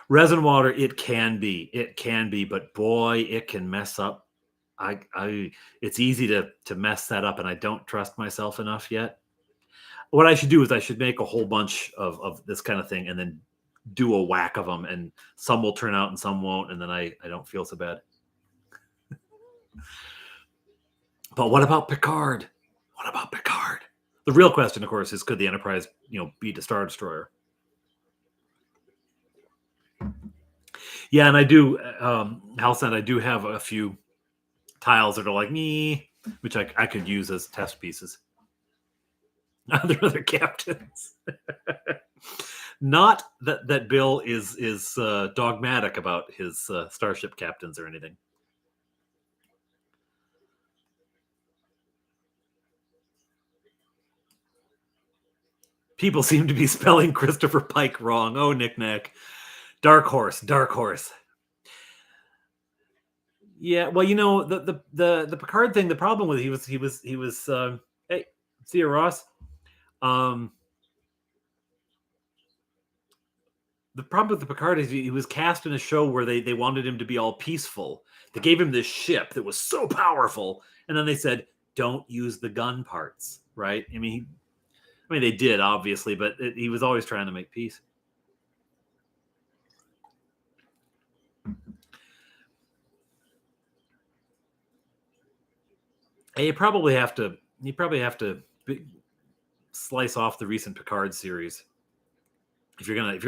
Resin water, it can be, but boy, it can mess up. It's easy to mess that up, and I don't trust myself enough yet. What I should do is I should make a whole bunch of this kind of thing, and then do a whack of them, and some will turn out and some won't, and then I don't feel so bad. But what about Picard? What about Picard? The real question, of course, is could the Enterprise, beat a Star Destroyer? Yeah, and I do, Halcyon, I do have a few tiles that are like me, which I could use as test pieces. Other captains. Not that Bill is dogmatic about his starship captains or anything. People seem to be spelling Christopher Pike wrong. Oh, knick-knack. Dark Horse. Yeah, well, the Picard thing. The problem with he was hey, see you, Ross. The problem with the Picard is he was cast in a show where they wanted him to be all peaceful. They gave him this ship that was so powerful, and then they said, "Don't use the gun parts." Right? I mean, they did obviously, but he was always trying to make peace. You probably have to slice off the recent Picard series if you're gonna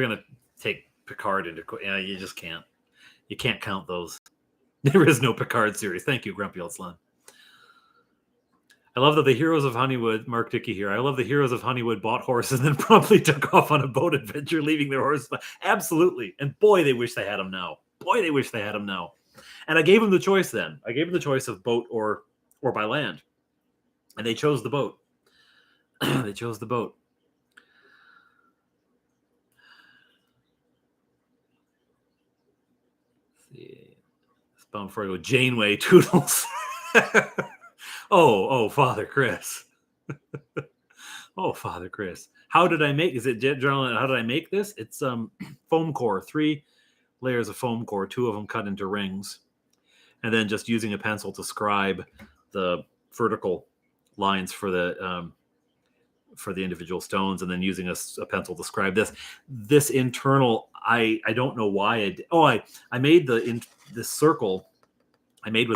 take Picard into. You just can't. You can't count those. There is no Picard series. Thank you, Grumpy Old Slime. I love that the heroes of Honeywood, Mark Dickey here. I love the heroes of Honeywood bought horses and then promptly took off on a boat adventure, leaving their horses. Absolutely. And boy, they wish they had them now. And I gave them the choice then. I gave them the choice of boat or by land. And they chose the boat. They chose the boat. Let's see. Bound before I go, Janeway Toodles. Oh, Father Chris. Oh, Father Chris. How did I make? Is it general? How did I make this? It's foam core, 3 layers of foam core, 2 of them cut into rings, and then just using a pencil to scribe the vertical lines for the individual stones, and then using a pencil to scribe this internal. I don't know why I made this circle. I made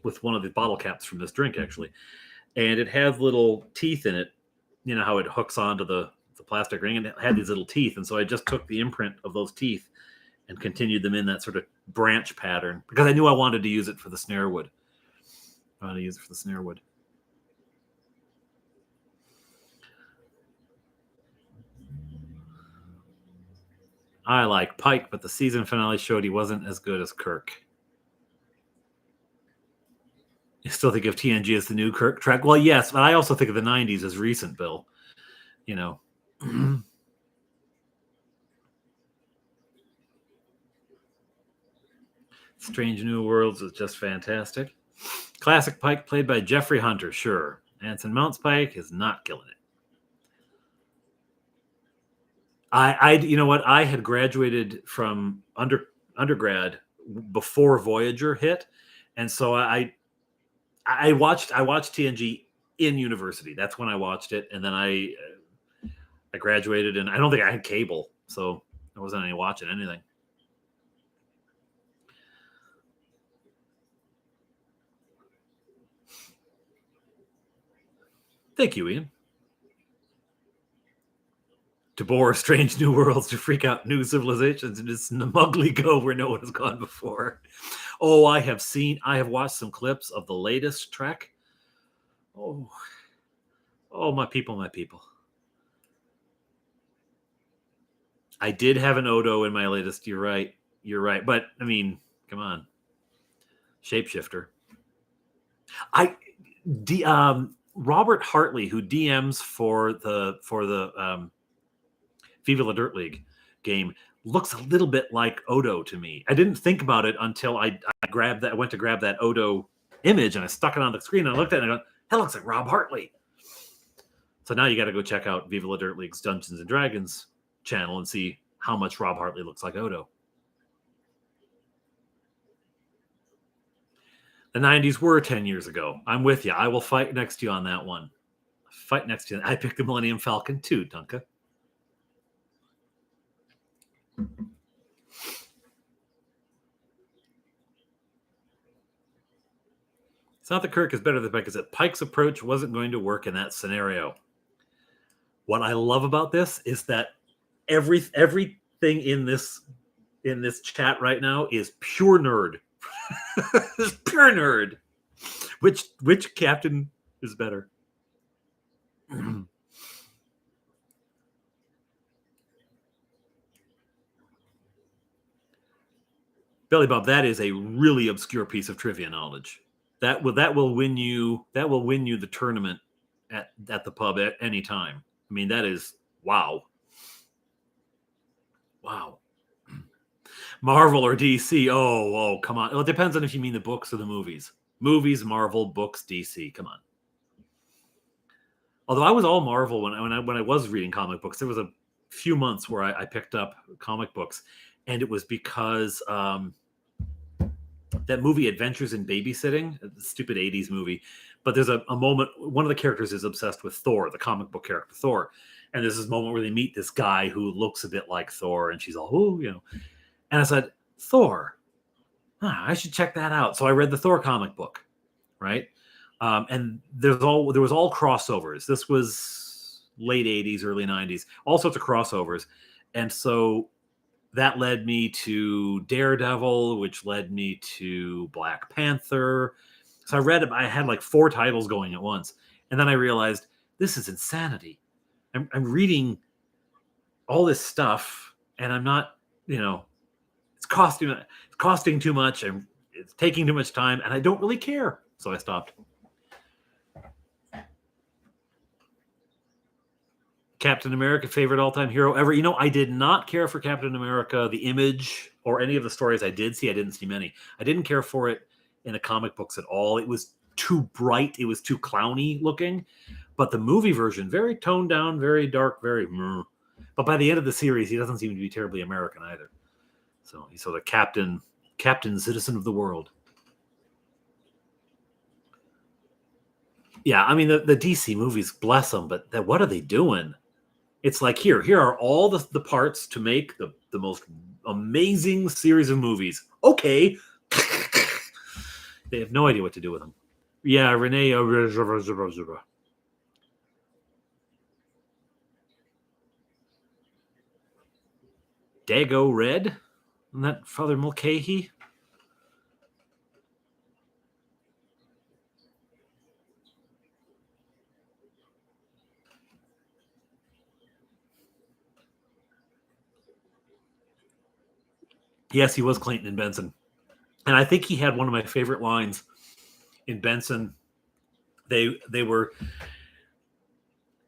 with one of the bottle caps from this drink, actually, and it has little teeth in it. You know how it hooks onto the plastic ring, and it had these little teeth, and so I just took the imprint of those teeth and continued them in that sort of branch pattern because I knew I wanted to use it for the snare wood. I like Pike, but the season finale showed he wasn't as good as Kirk. You still think of TNG as the new Kirk track? Well, yes, but I also think of the 90s as recent, Bill. Strange New Worlds is just fantastic. Classic Pike played by Jeffrey Hunter, sure. Anson Mount's Pike is not killing it. You know what? I had graduated from undergrad before Voyager hit, and so I watched TNG in university. That's when I watched it, and then I graduated, and I don't think I had cable, so I wasn't any watching anything. Thank you, Ian. To bore strange new worlds, to freak out new civilizations, and just smugly go where no one has gone before. Oh, I have watched some clips of the latest Trek. Oh, my people. I did have an Odo in my latest. You're right. But I mean, come on, shapeshifter. Robert Hartley, who DMs for the Viva La Dirt League game, looks a little bit like Odo to me. I didn't think about it until I grabbed that. I went to grab that Odo image and I stuck it on the screen and I looked at it and I go, that looks like Rob Hartley. So now you got to go check out Viva La Dirt League's Dungeons and Dragons channel and see how much Rob Hartley looks like Odo. The 90s were 10 years ago. I'm with you. I will fight next to you on that one. Fight next to you. I picked the Millennium Falcon too, Dunka. It's not that Kirk is better than Pike. It's that Pike's approach wasn't going to work in that scenario. What I love about this is that everything in this chat right now is pure nerd. Pure nerd. Which captain is better? Belly Bob, that is a really obscure piece of trivia knowledge. That will win you the tournament at the pub at any time. I mean, that is wow. Wow. Marvel or DC? Oh, come on. Well, it depends on if you mean the books or the movies. Movies, Marvel, books, DC. Come on. Although I was all Marvel when I was reading comic books, there was a few months where I picked up comic books, and it was because that movie Adventures in Babysitting, the stupid 80s movie. But there's a moment, one of the characters is obsessed with Thor, the comic book character Thor. And there's this moment where they meet this guy who looks a bit like Thor, and she's all, oh, you know. And I said, Thor, I should check that out. So I read the Thor comic book, right? And there was all crossovers. This was late 80s, early 90s, all sorts of crossovers. And so that led me to Daredevil, which led me to Black Panther. So I had like 4 titles going at once. And then I realized this is insanity. I'm reading all this stuff and I'm not, it's costing too much and it's taking too much time and I don't really care. So I stopped. Captain America, favorite all-time hero ever. I did not care for Captain America, the image, or any of the stories I did see. I didn't see many. I didn't care for it in the comic books at all. It was too bright. It was too clowny looking. But the movie version, very toned down, very dark, very... But by the end of the series, he doesn't seem to be terribly American either. So he's sort of captain citizen of the world. Yeah, I mean, the DC movies, bless them, but what are they doing? It's like, here are all the parts to make the most amazing series of movies. Okay. They have no idea what to do with them. Yeah, Renee. Dago Red? Isn't that Father Mulcahy? Yes, he was Clayton in Benson. And I think he had one of my favorite lines in Benson. They were,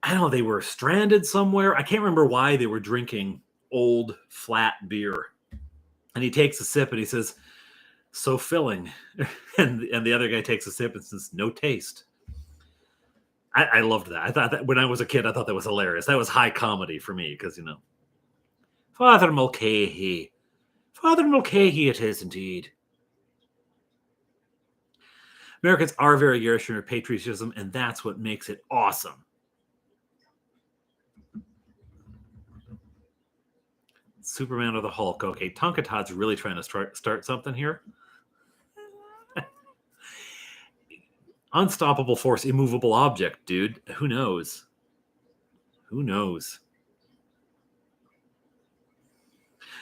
I don't know, they were stranded somewhere. I can't remember why they were drinking old flat beer. And he takes a sip and he says, so filling. And the other guy takes a sip and says, no taste. I loved that. I thought that when I was a kid, I thought that was hilarious. That was high comedy for me because, Father Mulcahy. Father Mulcahy it is indeed. Americans are very garish in their patriotism, and that's what makes it awesome. Superman or the Hulk. Okay, Tonka Todd's really trying to start something here. Unstoppable force, immovable object, dude. Who knows? Who knows?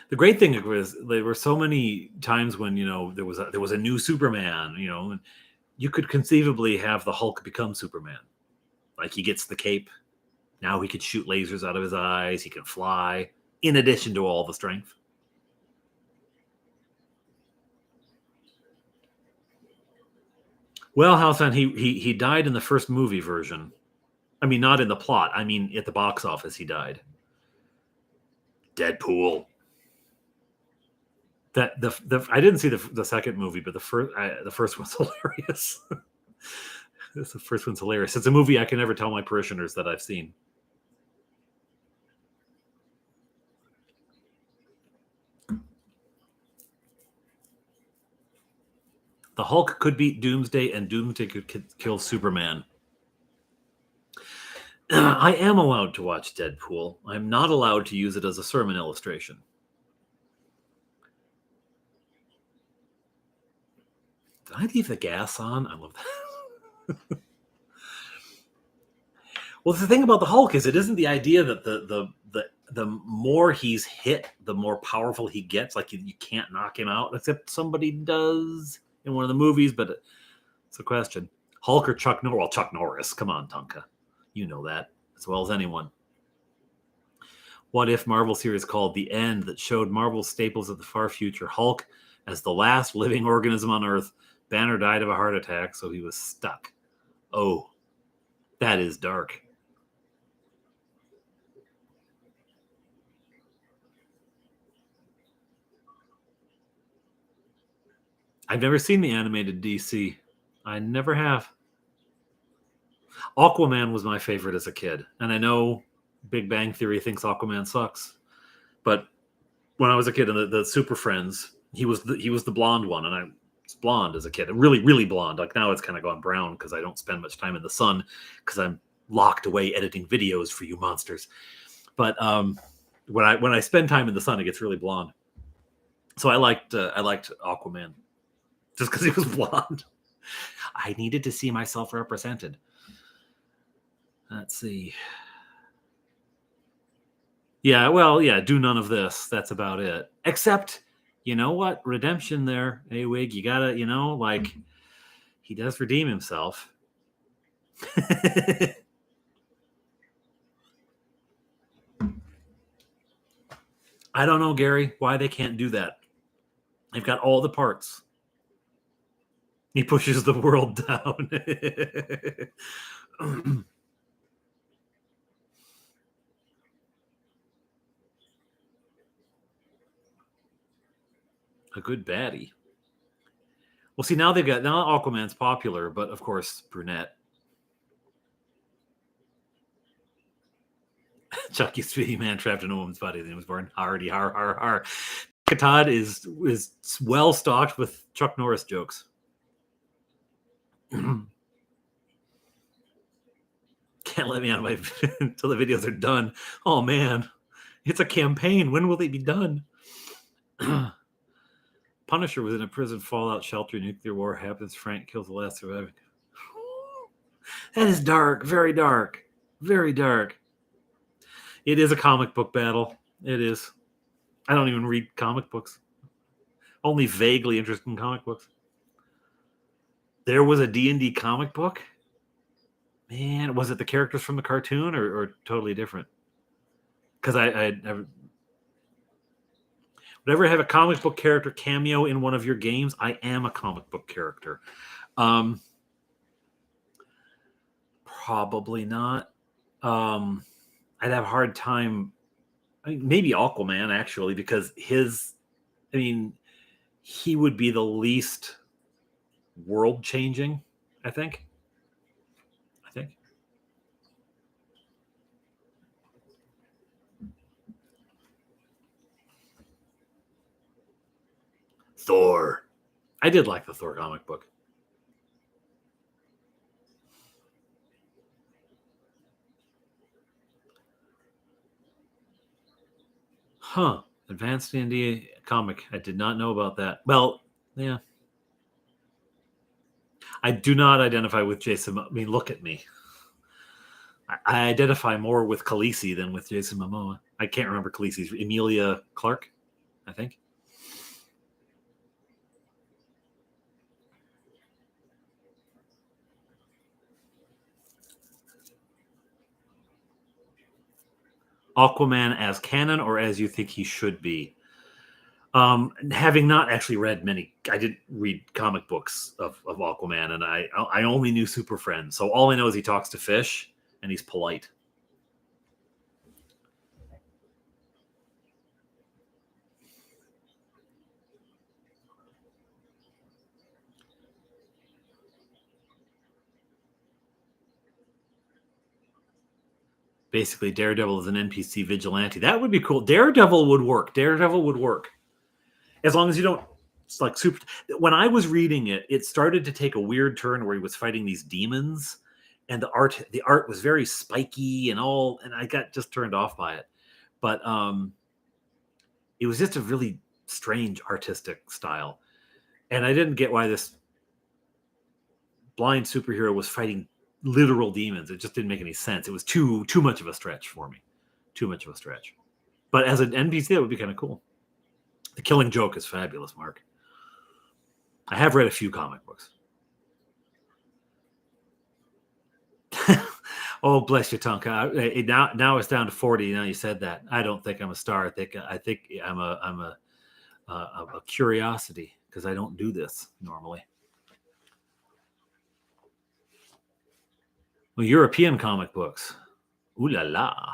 The great thing was there were so many times when there was a new Superman. And you could conceivably have the Hulk become Superman. Like he gets the cape. Now he could shoot lasers out of his eyes. He can fly. In addition to all the strength. Well, Halfan, he died in the first movie version. I mean, not in the plot. I mean, at the box office, he died. Deadpool. That I didn't see the second movie, but the first one's hilarious. The first one's hilarious. It's a movie I can never tell my parishioners that I've seen. The Hulk could beat Doomsday, and Doomsday could kill Superman. I am allowed to watch Deadpool. I'm not allowed to use it as a sermon illustration. Did I leave the gas on? I love that. Well, the thing about the Hulk is it isn't the idea that the more he's hit, the more powerful he gets. Like you can't knock him out, except somebody does in one of the movies, but it's a question. Hulk or Chuck Norris? Well, Chuck Norris. Come on, Tonka. You know that as well as anyone. What if Marvel series called The End that showed Marvel staples of the far future? Hulk as the last living organism on Earth. Banner died of a heart attack, so he was stuck. Oh, that is dark. I've never seen the animated DC. I never have. Aquaman was my favorite as a kid, and I know Big Bang Theory thinks Aquaman sucks, but when I was a kid and the Super Friends, he was the blonde one, and I was blonde as a kid, really really blonde. Like now it's kind of gone brown because I don't spend much time in the sun because I'm locked away editing videos for you monsters. But when I spend time in the sun, it gets really blonde. So I liked Aquaman just because he was blonde. I needed to see myself represented. Let's see. Yeah, well, yeah, do none of this. That's about it. Except, you know what? Redemption there. Hey, Wig, you gotta, like, he does redeem himself. I don't know, Gary, why they can't do that. They've got all the parts. He pushes the world down. A good baddie. Well, see, now Aquaman's popular, but of course, brunette. Chucky Speedy Man trapped in a woman's body. Then he was born. Hardy, har, har, har. Todd is well stocked with Chuck Norris jokes. Can't let me out of my until the videos are done. Oh man, it's a campaign. When will they be done? Punisher was in a prison fallout shelter. Nuclear war happens. Frank kills the last surviving. That is dark. Very dark. Very dark. It is a comic book battle. It is. I don't even read comic books. Only vaguely interested in comic books. There was a D&D comic book? Man, was it the characters from the cartoon or totally different? Because I never... Whenever I have a comic book character cameo in one of your games, I am a comic book character. Probably not. I'd have a hard time. Maybe Aquaman, actually, because he would be the least world changing, I think. Thor. I did like the Thor comic book. Huh. Advanced D&D comic. I did not know about that. Well, yeah. I do not identify with Jason. I mean, look at me. I identify more with Khaleesi than with Jason Momoa. I can't remember Khaleesi's. Emilia Clarke, I think. Aquaman as canon or as you think he should be? Having not actually read many, I didn't read comic books of Aquaman, and I only knew Super Friends. So all I know is he talks to fish and he's polite. Basically, Daredevil is an NPC vigilante. That would be cool. Daredevil would work. Daredevil would work. As long as you don't, it's like super. When I was reading it, it started to take a weird turn where he was fighting these demons, and the art was very spiky and all, and I got just turned off by it. But it was just a really strange artistic style, and I didn't get why this blind superhero was fighting literal demons. It just didn't make any sense. It was too much of a stretch for me. Too much of a stretch. But as an NPC, that would be kind of cool. The Killing Joke is fabulous, Mark. I have read a few comic books. Oh, bless you, Tonka. Now it's down to 40. Now you said that. I don't think I'm a star. I think I'm a curiosity because I don't do this normally. Well, European comic books. Ooh la la.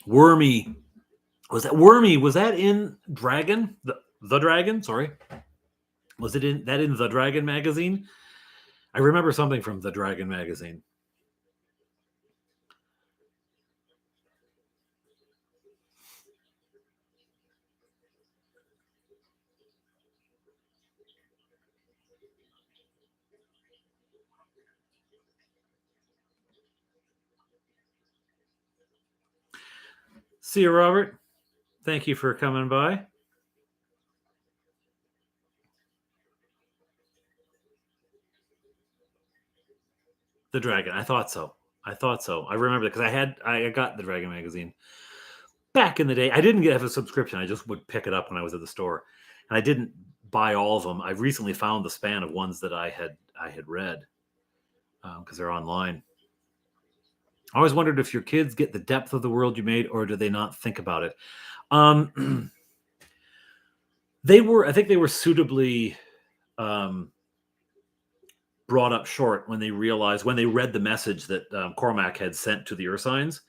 Wormy. Was that Wormy? Was that in Dragon? The Dragon? Sorry. Was it in the Dragon magazine? I remember something from the Dragon magazine. See you, Robert. Thank you for coming by. The Dragon. I thought so. I remember that because I got the Dragon magazine back in the day. I didn't have a subscription. I just would pick it up when I was at the store, and I didn't buy all of them. I've recently found the span of ones that I had read because they're online. I always wondered if your kids get the depth of the world you made, or do they not think about it? I think they were suitably brought up short when they read the message that Cormac had sent to the Ursines.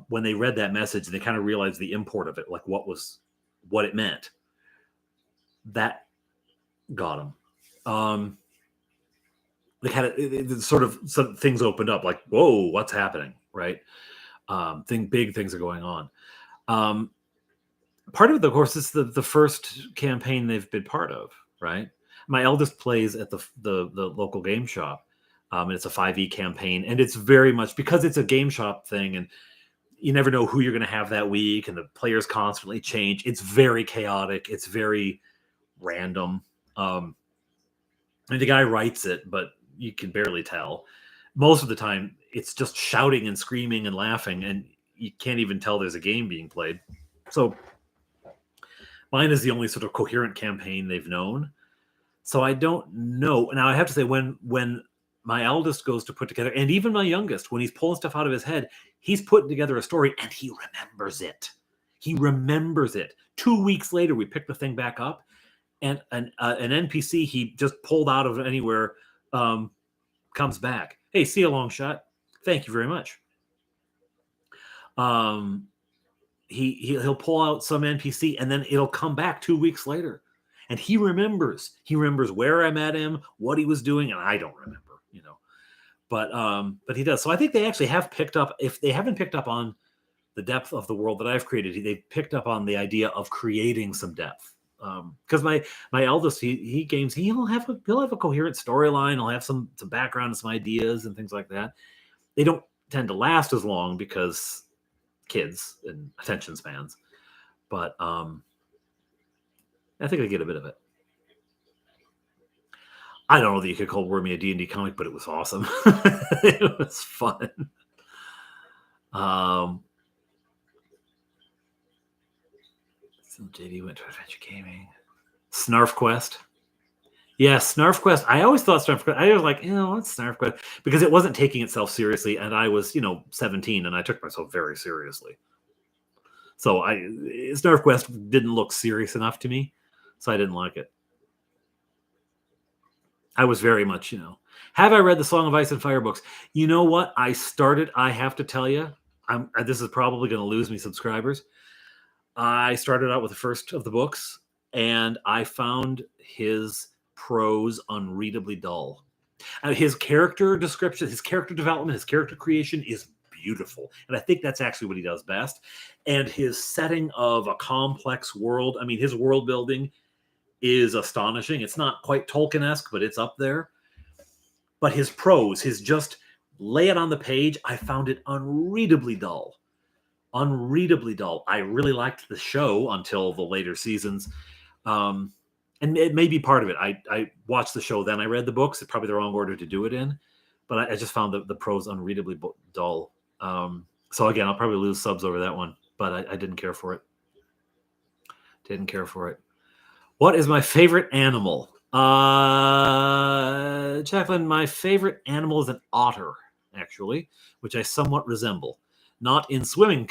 When they read that message, they kind of realized the import of it, like what it meant. That got them. They had sort of some things opened up, like, whoa, what's happening, right? Big things are going on. Part of it, of course, is the first campaign they've been part of, right? My eldest plays at the local game shop, and it's a 5e campaign, and it's very much because it's a game shop thing, and you never know who you're going to have that week, and the players constantly change. It's very chaotic. It's very random. And the guy writes it, but you can barely tell. Most of the time, it's just shouting and screaming and laughing, and you can't even tell there's a game being played. So mine is the only sort of coherent campaign they've known. So I don't know. Now I have to say, when my eldest goes to put together, and even my youngest, when he's pulling stuff out of his head, he's putting together a story and he remembers it. He remembers it. 2 weeks later, we pick the thing back up, and an NPC he just pulled out of anywhere comes back. Hey, see you, long shot. Thank you very much. He'll pull out some NPC, and then it'll come back 2 weeks later, and he remembers where I met him, what he was doing, and I don't remember, but he does. So I think they actually have picked up. If they haven't picked up on the depth of the world that I've created, they've picked up on the idea of creating some depth. Because my eldest, he games, he'll have a coherent storyline, he'll have some background and some ideas and things like that. They don't tend to last as long because kids and attention spans, but I think I get a bit of it. I don't know that you could call Wormy a D&D comic, but it was awesome. It was fun. So JD went to Adventure Gaming. Snarf Quest. Yeah, Snarf Quest. I always thought Snarf Quest. I was like, what's Snarf Quest? Because it wasn't taking itself seriously, and I was, 17, and I took myself very seriously. So Snarf Quest didn't look serious enough to me, so I didn't like it. I was very much, Have I read the Song of Ice and Fire books? You know what? I have to tell you, this is probably going to lose me subscribers. I started out with the first of the books, and I found his prose unreadably dull. His character description, his character development, his character creation is beautiful. And I think that's actually what he does best. And his setting of a complex world, I mean, his world building is astonishing. It's not quite Tolkien-esque, but it's up there. But his prose, his just lay it on the page, I found it unreadably dull. Unreadably dull. I really liked the show until the later seasons. And it may be part of it. I watched the show, then I read the books. It's probably the wrong order to do it in. But I just found the prose unreadably dull. So again, I'll probably lose subs over that one. But I didn't care for it. Didn't care for it. What is my favorite animal? Jacqueline, my favorite animal is an otter, actually, which I somewhat resemble. Not in swimming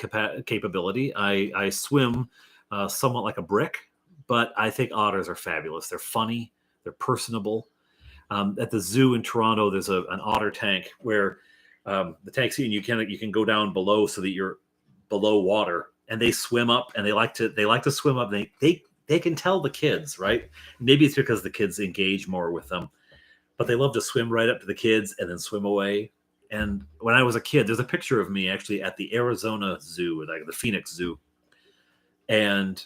capability. I swim somewhat like a brick, but I think otters are fabulous. They're funny. They're personable. At the zoo in Toronto, there's an otter tank where the tank's and you can go down below so that you're below water, and they swim up, and they like to swim up. They can tell the kids, right? Maybe it's because the kids engage more with them, but they love to swim right up to the kids and then swim away. And when I was a kid, there's a picture of me actually at the Arizona Zoo, like the Phoenix Zoo. And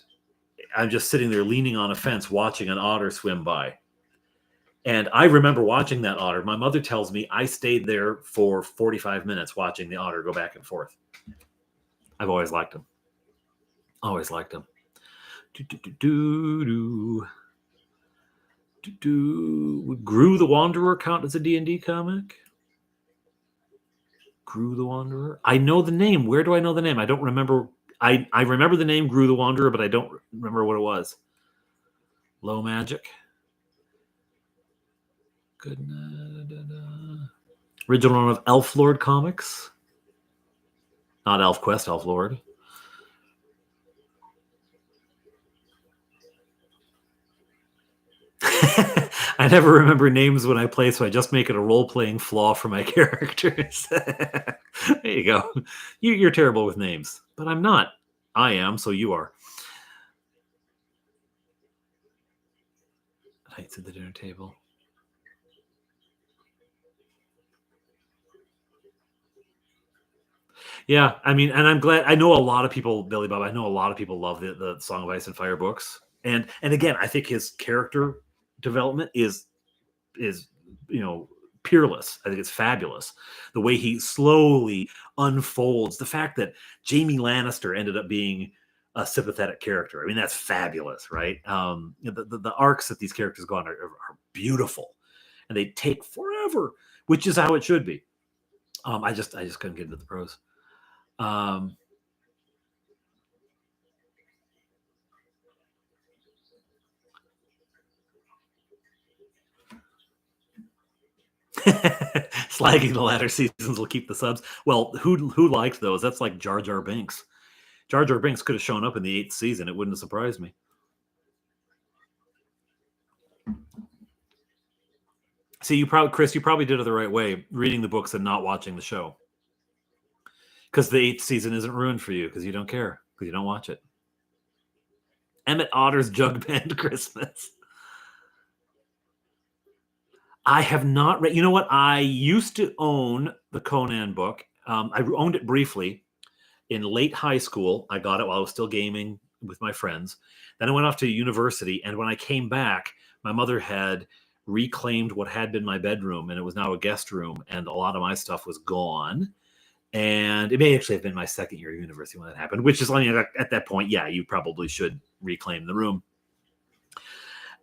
I'm just sitting there leaning on a fence watching an otter swim by. And I remember watching that otter. My mother tells me I stayed there for 45 minutes watching the otter go back and forth. I've always liked him. Always liked him. Would Gru the Wanderer count as a D&D comic? Gru the Wanderer? I know the name. Where do I know the name? I don't remember. I remember the name Gru the Wanderer, but I don't remember what it was. Low Magic. Good. Original run of Elf Lord comics. Not Elf Quest, Elf Lord. I never remember names when I play, so I just make it a role-playing flaw for my characters. There you go. You're terrible with names, but I'm not. I am, so you are. Knights at the dinner table. Yeah, I mean, and I'm glad. I know a lot of people, Billy Bob. I know a lot of people love the Song of Ice and Fire books, and again, I think his character development is peerless. I think it's fabulous. The way he slowly unfolds, the fact that Jaime Lannister ended up being a sympathetic character. I mean, that's fabulous, right? The arcs that these characters go on are beautiful, and they take forever, which is how it should be. I just couldn't get into the prose. Slagging the latter seasons will keep the subs. Well, who liked those? That's like Jar Jar Binks. Jar Jar Binks could have shown up in the 8th season. It wouldn't have surprised me. See, Chris, you probably did it the right way, reading the books and not watching the show. Because the 8th season isn't ruined for you because you don't care, because you don't watch it. Emmett Otter's Jug Band Christmas. I have not read. You know what? I used to own the Conan book. I owned it briefly in late high school. I got it while I was still gaming with my friends. Then I went off to university, and when I came back, my mother had reclaimed what had been my bedroom, and it was now a guest room, and a lot of my stuff was gone. And it may actually have been my second year of university when that happened, which is at that point, yeah, you probably should reclaim the room.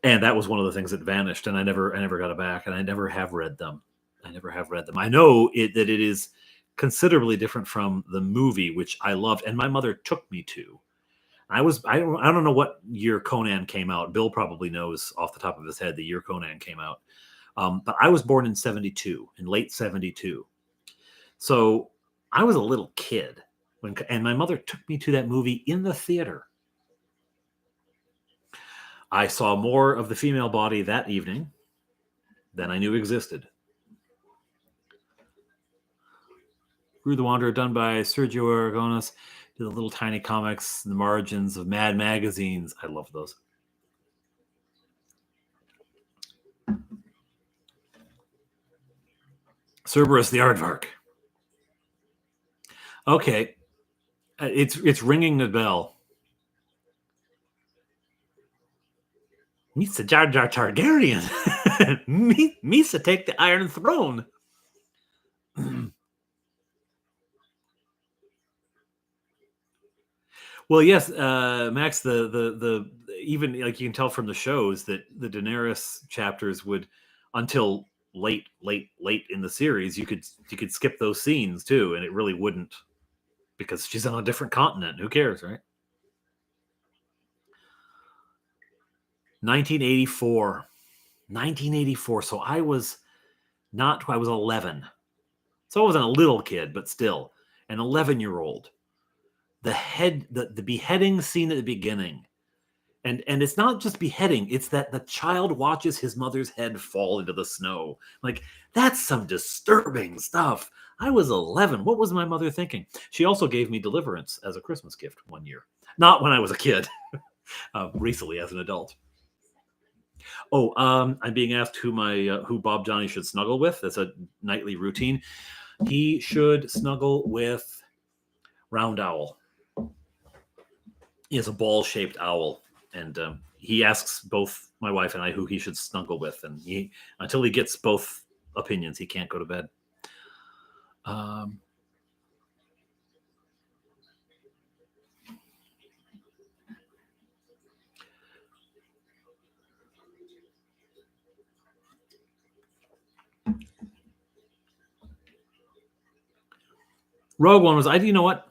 And that was one of the things that vanished, and I never got it back, and I never have read them. I know that it is considerably different from the movie, which I loved, and my mother took me to. I don't know what year Conan came out. Bill probably knows off the top of his head the year Conan came out. But I was born in 72, in late 72. So I was a little kid and my mother took me to that movie in the theater. I saw more of the female body that evening than I knew existed. Rue the Wanderer, done by Sergio Aragones, did the little tiny comics in the margins of Mad magazines. I love those. Cerberus the Aardvark. Okay, it's ringing the bell. Misa Jar Jar Targaryen. Misa take the Iron Throne. Well, yes, Max. The even like you can tell from the shows that the Daenerys chapters would until late in the series you could skip those scenes too, and it really wouldn't because she's on a different continent. Who cares, right? 1984. 1984. So I was 11. So I wasn't a little kid, but still an 11-year-old. The beheading scene at the beginning. And it's not just beheading, it's that the child watches his mother's head fall into the snow. Like, that's some disturbing stuff. I was 11. What was my mother thinking? She also gave me Deliverance as a Christmas gift one year. Not when I was a kid. Recently as an adult. Oh, I'm being asked who Bob Johnny should snuggle with. That's a nightly routine. He should snuggle with Round Owl. He has a ball-shaped owl, and he asks both my wife and I who he should snuggle with, and until he gets both opinions, he can't go to bed. Rogue One was, you know what?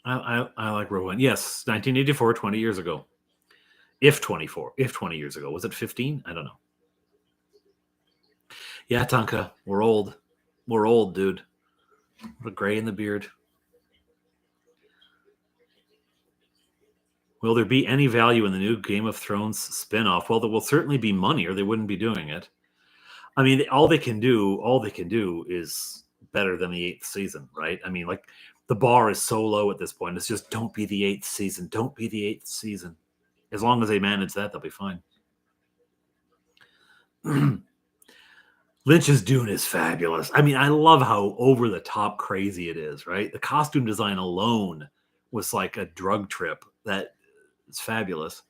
I like Rogue One. Yes, 1984, 20 years ago. If 20 years ago. Was it 15? I don't know. Yeah, Tonka, we're old. We're old, dude. What a gray in the beard. Will there be any value in the new Game of Thrones spinoff? Well, there will certainly be money, or they wouldn't be doing it. I mean, all they can do is better than the 8th season, right? I mean, like, the bar is so low at this point. It's just, don't be the 8th season. Don't be the 8th season. As long as they manage that, they'll be fine. Lynch's Dune is fabulous. I mean, I love how over the top crazy it is, right? The costume design alone was like a drug trip. That is fabulous.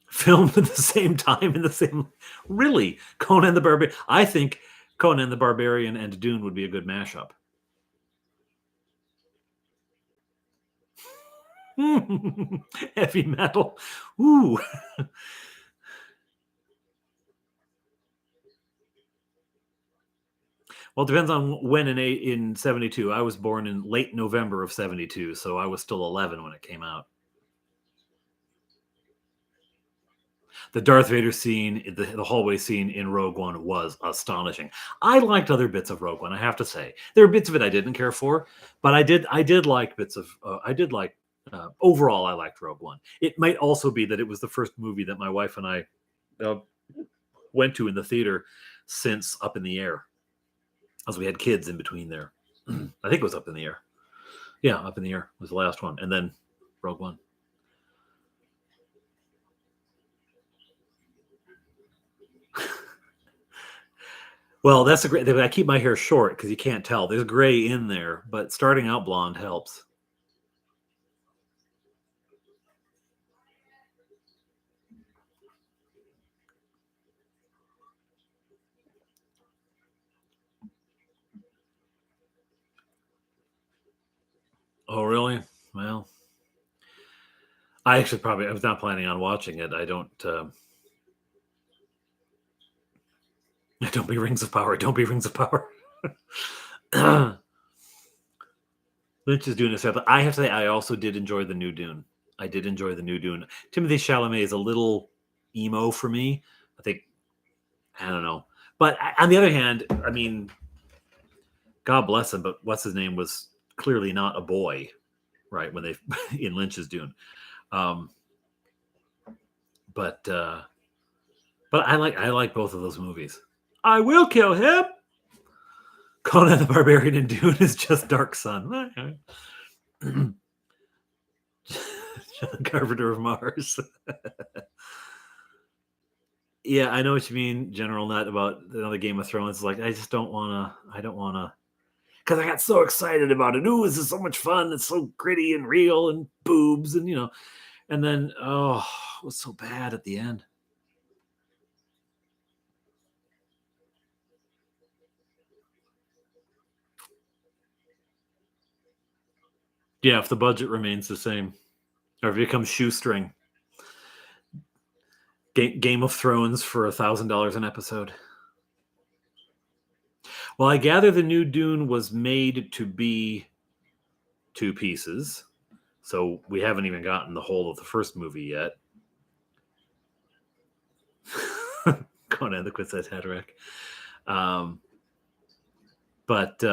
Filmed at the same time in the same. Really, Conan the Barbarian. I think Conan the Barbarian and Dune would be a good mashup. Heavy metal. Ooh. Well, it depends on when in 72. I was born in late November of 72, so I was still 11 when it came out. The Darth Vader scene, the hallway scene in Rogue One was astonishing. I liked other bits of Rogue One, I have to say. There are bits of it I didn't care for, but I did like bits of overall I liked Rogue One. It might also be that it was the first movie that my wife and I went to in the theater since Up in the Air, as we had kids in between there. I think it was Up in the Air. Yeah, Up in the Air was the last one, and then Rogue One. Well, that's a great. I keep my hair short because you can't tell. There's gray in there, but starting out blonde helps. Oh, really? Well, I was not planning on watching it. I don't. Don't be Rings of Power. Don't be Rings of Power. Lynch is doing this. I have to say, I also did enjoy the new Dune. I did enjoy the new Dune. Timothée Chalamet is a little emo for me. I think, I don't know. But on the other hand, I mean, God bless him, but what's his name was clearly not a boy, right? When they in Lynch's Dune. But I like both of those movies. I will kill him. Conan the Barbarian in Dune is just Dark Sun. John Carpenter of Mars. Yeah, I know what you mean, General Nut, about another Game of Thrones. Like, I just don't want to, because I got so excited about it. Ooh, this is so much fun. It's so gritty and real and boobs and, and then, oh, it was so bad at the end. Yeah, if the budget remains the same, or if it becomes shoestring. Game of Thrones for $1,000 an episode. Well, I gather the new Dune was made to be 2 pieces, so we haven't even gotten the whole of the first movie yet. Conan the Quintet Haderach. But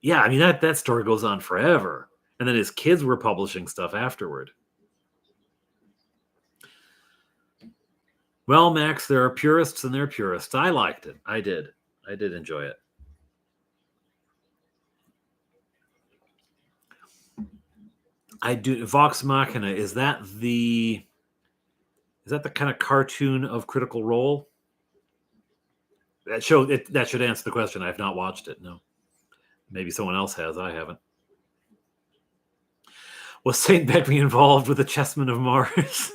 yeah, I mean, that story goes on forever. And then his kids were publishing stuff afterward. Well, Max, there are purists and there are purists. I liked it. I did enjoy it. I do. Vox Machina, is that the kind of cartoon of Critical Role? That should answer the question. I have not watched it. No. Maybe someone else has. I haven't. Was Saint Begbie involved with the Chessmen of Mars?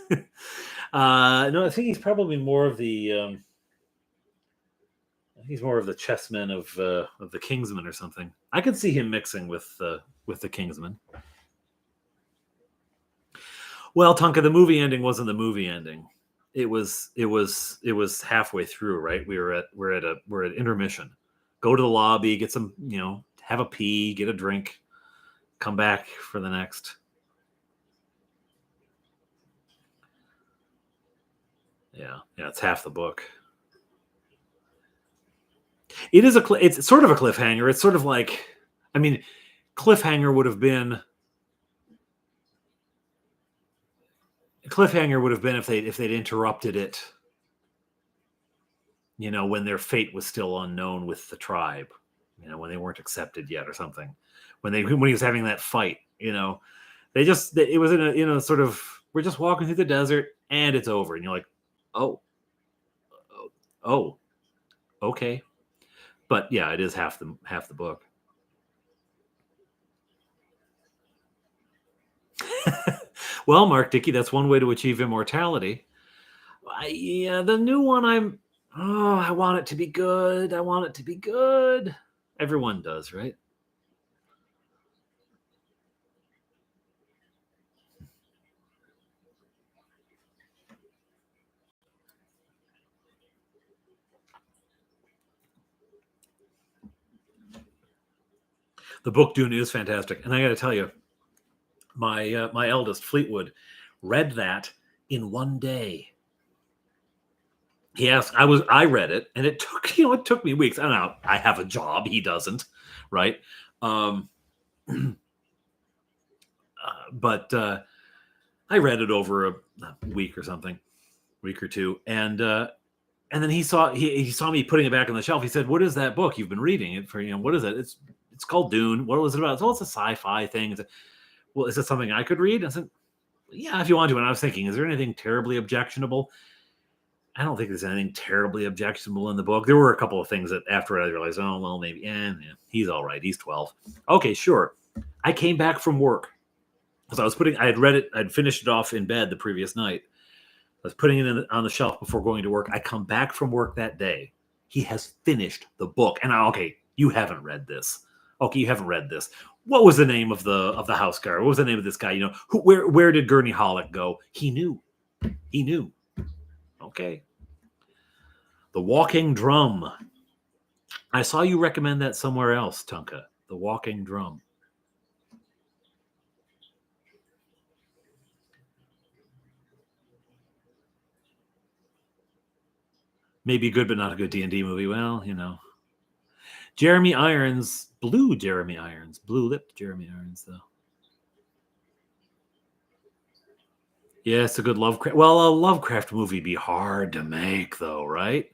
No, I think he's probably more of the. He's more of the chessmen of the Kingsmen or something. I could see him mixing with the Kingsmen. Well, Tonka, the movie ending wasn't the movie ending. It was halfway through, right? We're at intermission. Go to the lobby, get some, have a pee, get a drink, come back for the next. Yeah, it's half the book. It's sort of a cliffhanger. It's sort of like, I mean, cliffhanger would have been if they'd interrupted it, when their fate was still unknown with the tribe, when they weren't accepted yet or something, when he was having that fight, it was in a sort of, we're just walking through the desert and it's over, and you're like, oh, okay. But yeah, it is half the book. Well, Mark Dickey, that's one way to achieve immortality. The new one, I want it to be good. I want it to be good. Everyone does, right? The book Dune is fantastic, and I got to tell you, my eldest Fleetwood read that in one day. He asked, I read it, and it took me weeks. I don't know. I have a job. He doesn't, right? But I read it over a week or something, week or two, and then he saw me putting it back on the shelf. He said, "What is that book you've been reading? It for what is it? It's called Dune. What was it about?" It's a sci-fi thing. Well, is it something I could read? I said, "Yeah, if you want to." And I was thinking, is there anything terribly objectionable? I don't think there's anything terribly objectionable in the book. There were a couple of things that after I realized, oh, well, maybe, yeah, he's all right. He's 12. Okay, sure. I came back from work because I had read it. I'd finished it off in bed the previous night. I was putting it on the shelf before going to work. I come back from work that day. He has finished the book. And okay, you haven't read this. Okay, you haven't read this. What was the name of the house guard? What was the name of this guy? Where did Gurney Halleck go? He knew. Okay. The Walking Drum. I saw you recommend that somewhere else, Tonka. The Walking Drum. Maybe good, but not a good D&D movie. Well, you know. Jeremy Irons, blue lipped Jeremy Irons, though. Yeah, it's a good Lovecraft. Well, a Lovecraft movie be hard to make, though, right?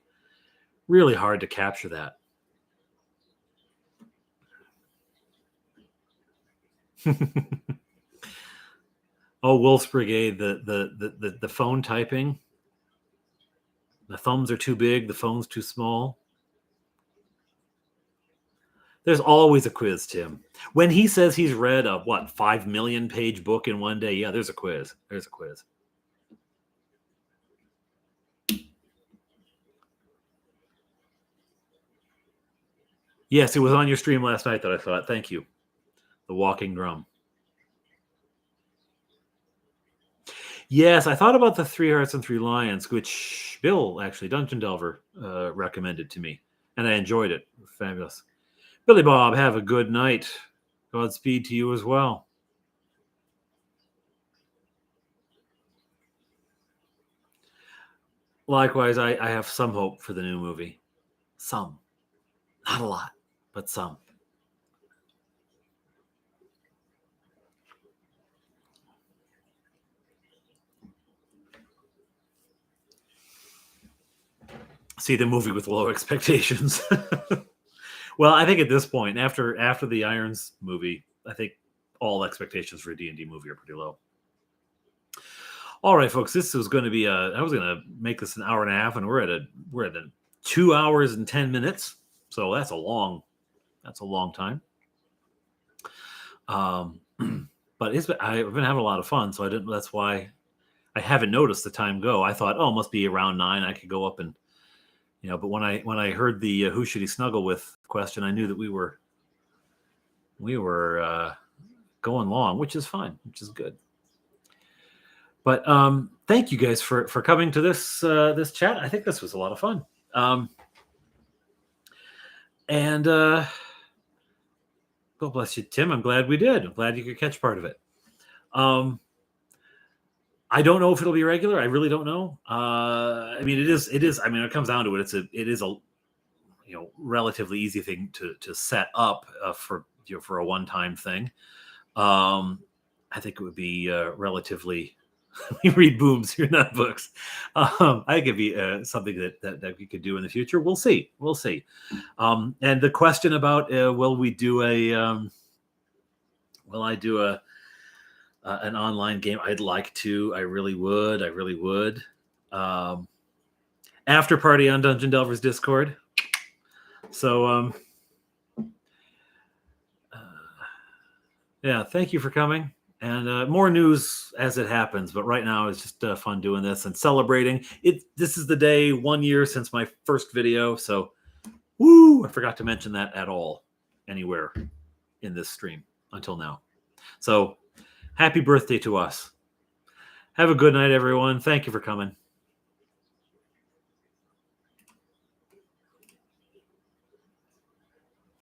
Really hard to capture that. Oh, Wolf's Brigade, the phone typing. The thumbs are too big, the phone's too small. There's always a quiz, Tim. When he says he's read a 5 million page book in one day, yeah, there's a quiz. There's a quiz. Yes, it was on your stream last night that I thought. Thank you. The Walking Drum. Yes, I thought about the 3 Hearts and 3 Lions, which Bill, actually, Dungeon Delver, recommended to me, and I enjoyed it. Fabulous. Billy Bob, have a good night. Godspeed to you as well. Likewise, I have some hope for the new movie. Some. Not a lot, but some. See the movie with low expectations. Well, I think at this point, after the Irons movie, I think all expectations for a D&D movie are pretty low. All right, folks, this was going to be I was going to make this an hour and a half, and we're at 2 hours and 10 minutes. So that's a long time. But I've been having a lot of fun, so that's why I haven't noticed the time go. I thought, it must be around 9. I could go up and, but when I heard the who should he snuggle with question, I knew that we were going long, which is fine, which is good. But thank you guys for coming to this chat. I think this was a lot of fun. And God bless you, Tim. I'm glad we did. I'm glad you could catch part of it. I don't know if it'll be regular. I really don't know. I mean, it is. I mean, it comes down to it. It is a relatively easy thing to set up for a one-time thing. I think it would be relatively. We read booms, you're not books. I think it'd be something that we could do in the future. We'll see. And the question about will I do an online game? I'd like to. I really would. After party on Dungeon Delver's Discord. So yeah, thank you for coming. And more news as it happens. But right now, it's just fun doing this and celebrating. This is the day 1 year since my first video. So, woo! I forgot to mention that at all anywhere in this stream until now. So, happy birthday to us. Have a good night, everyone. Thank you for coming.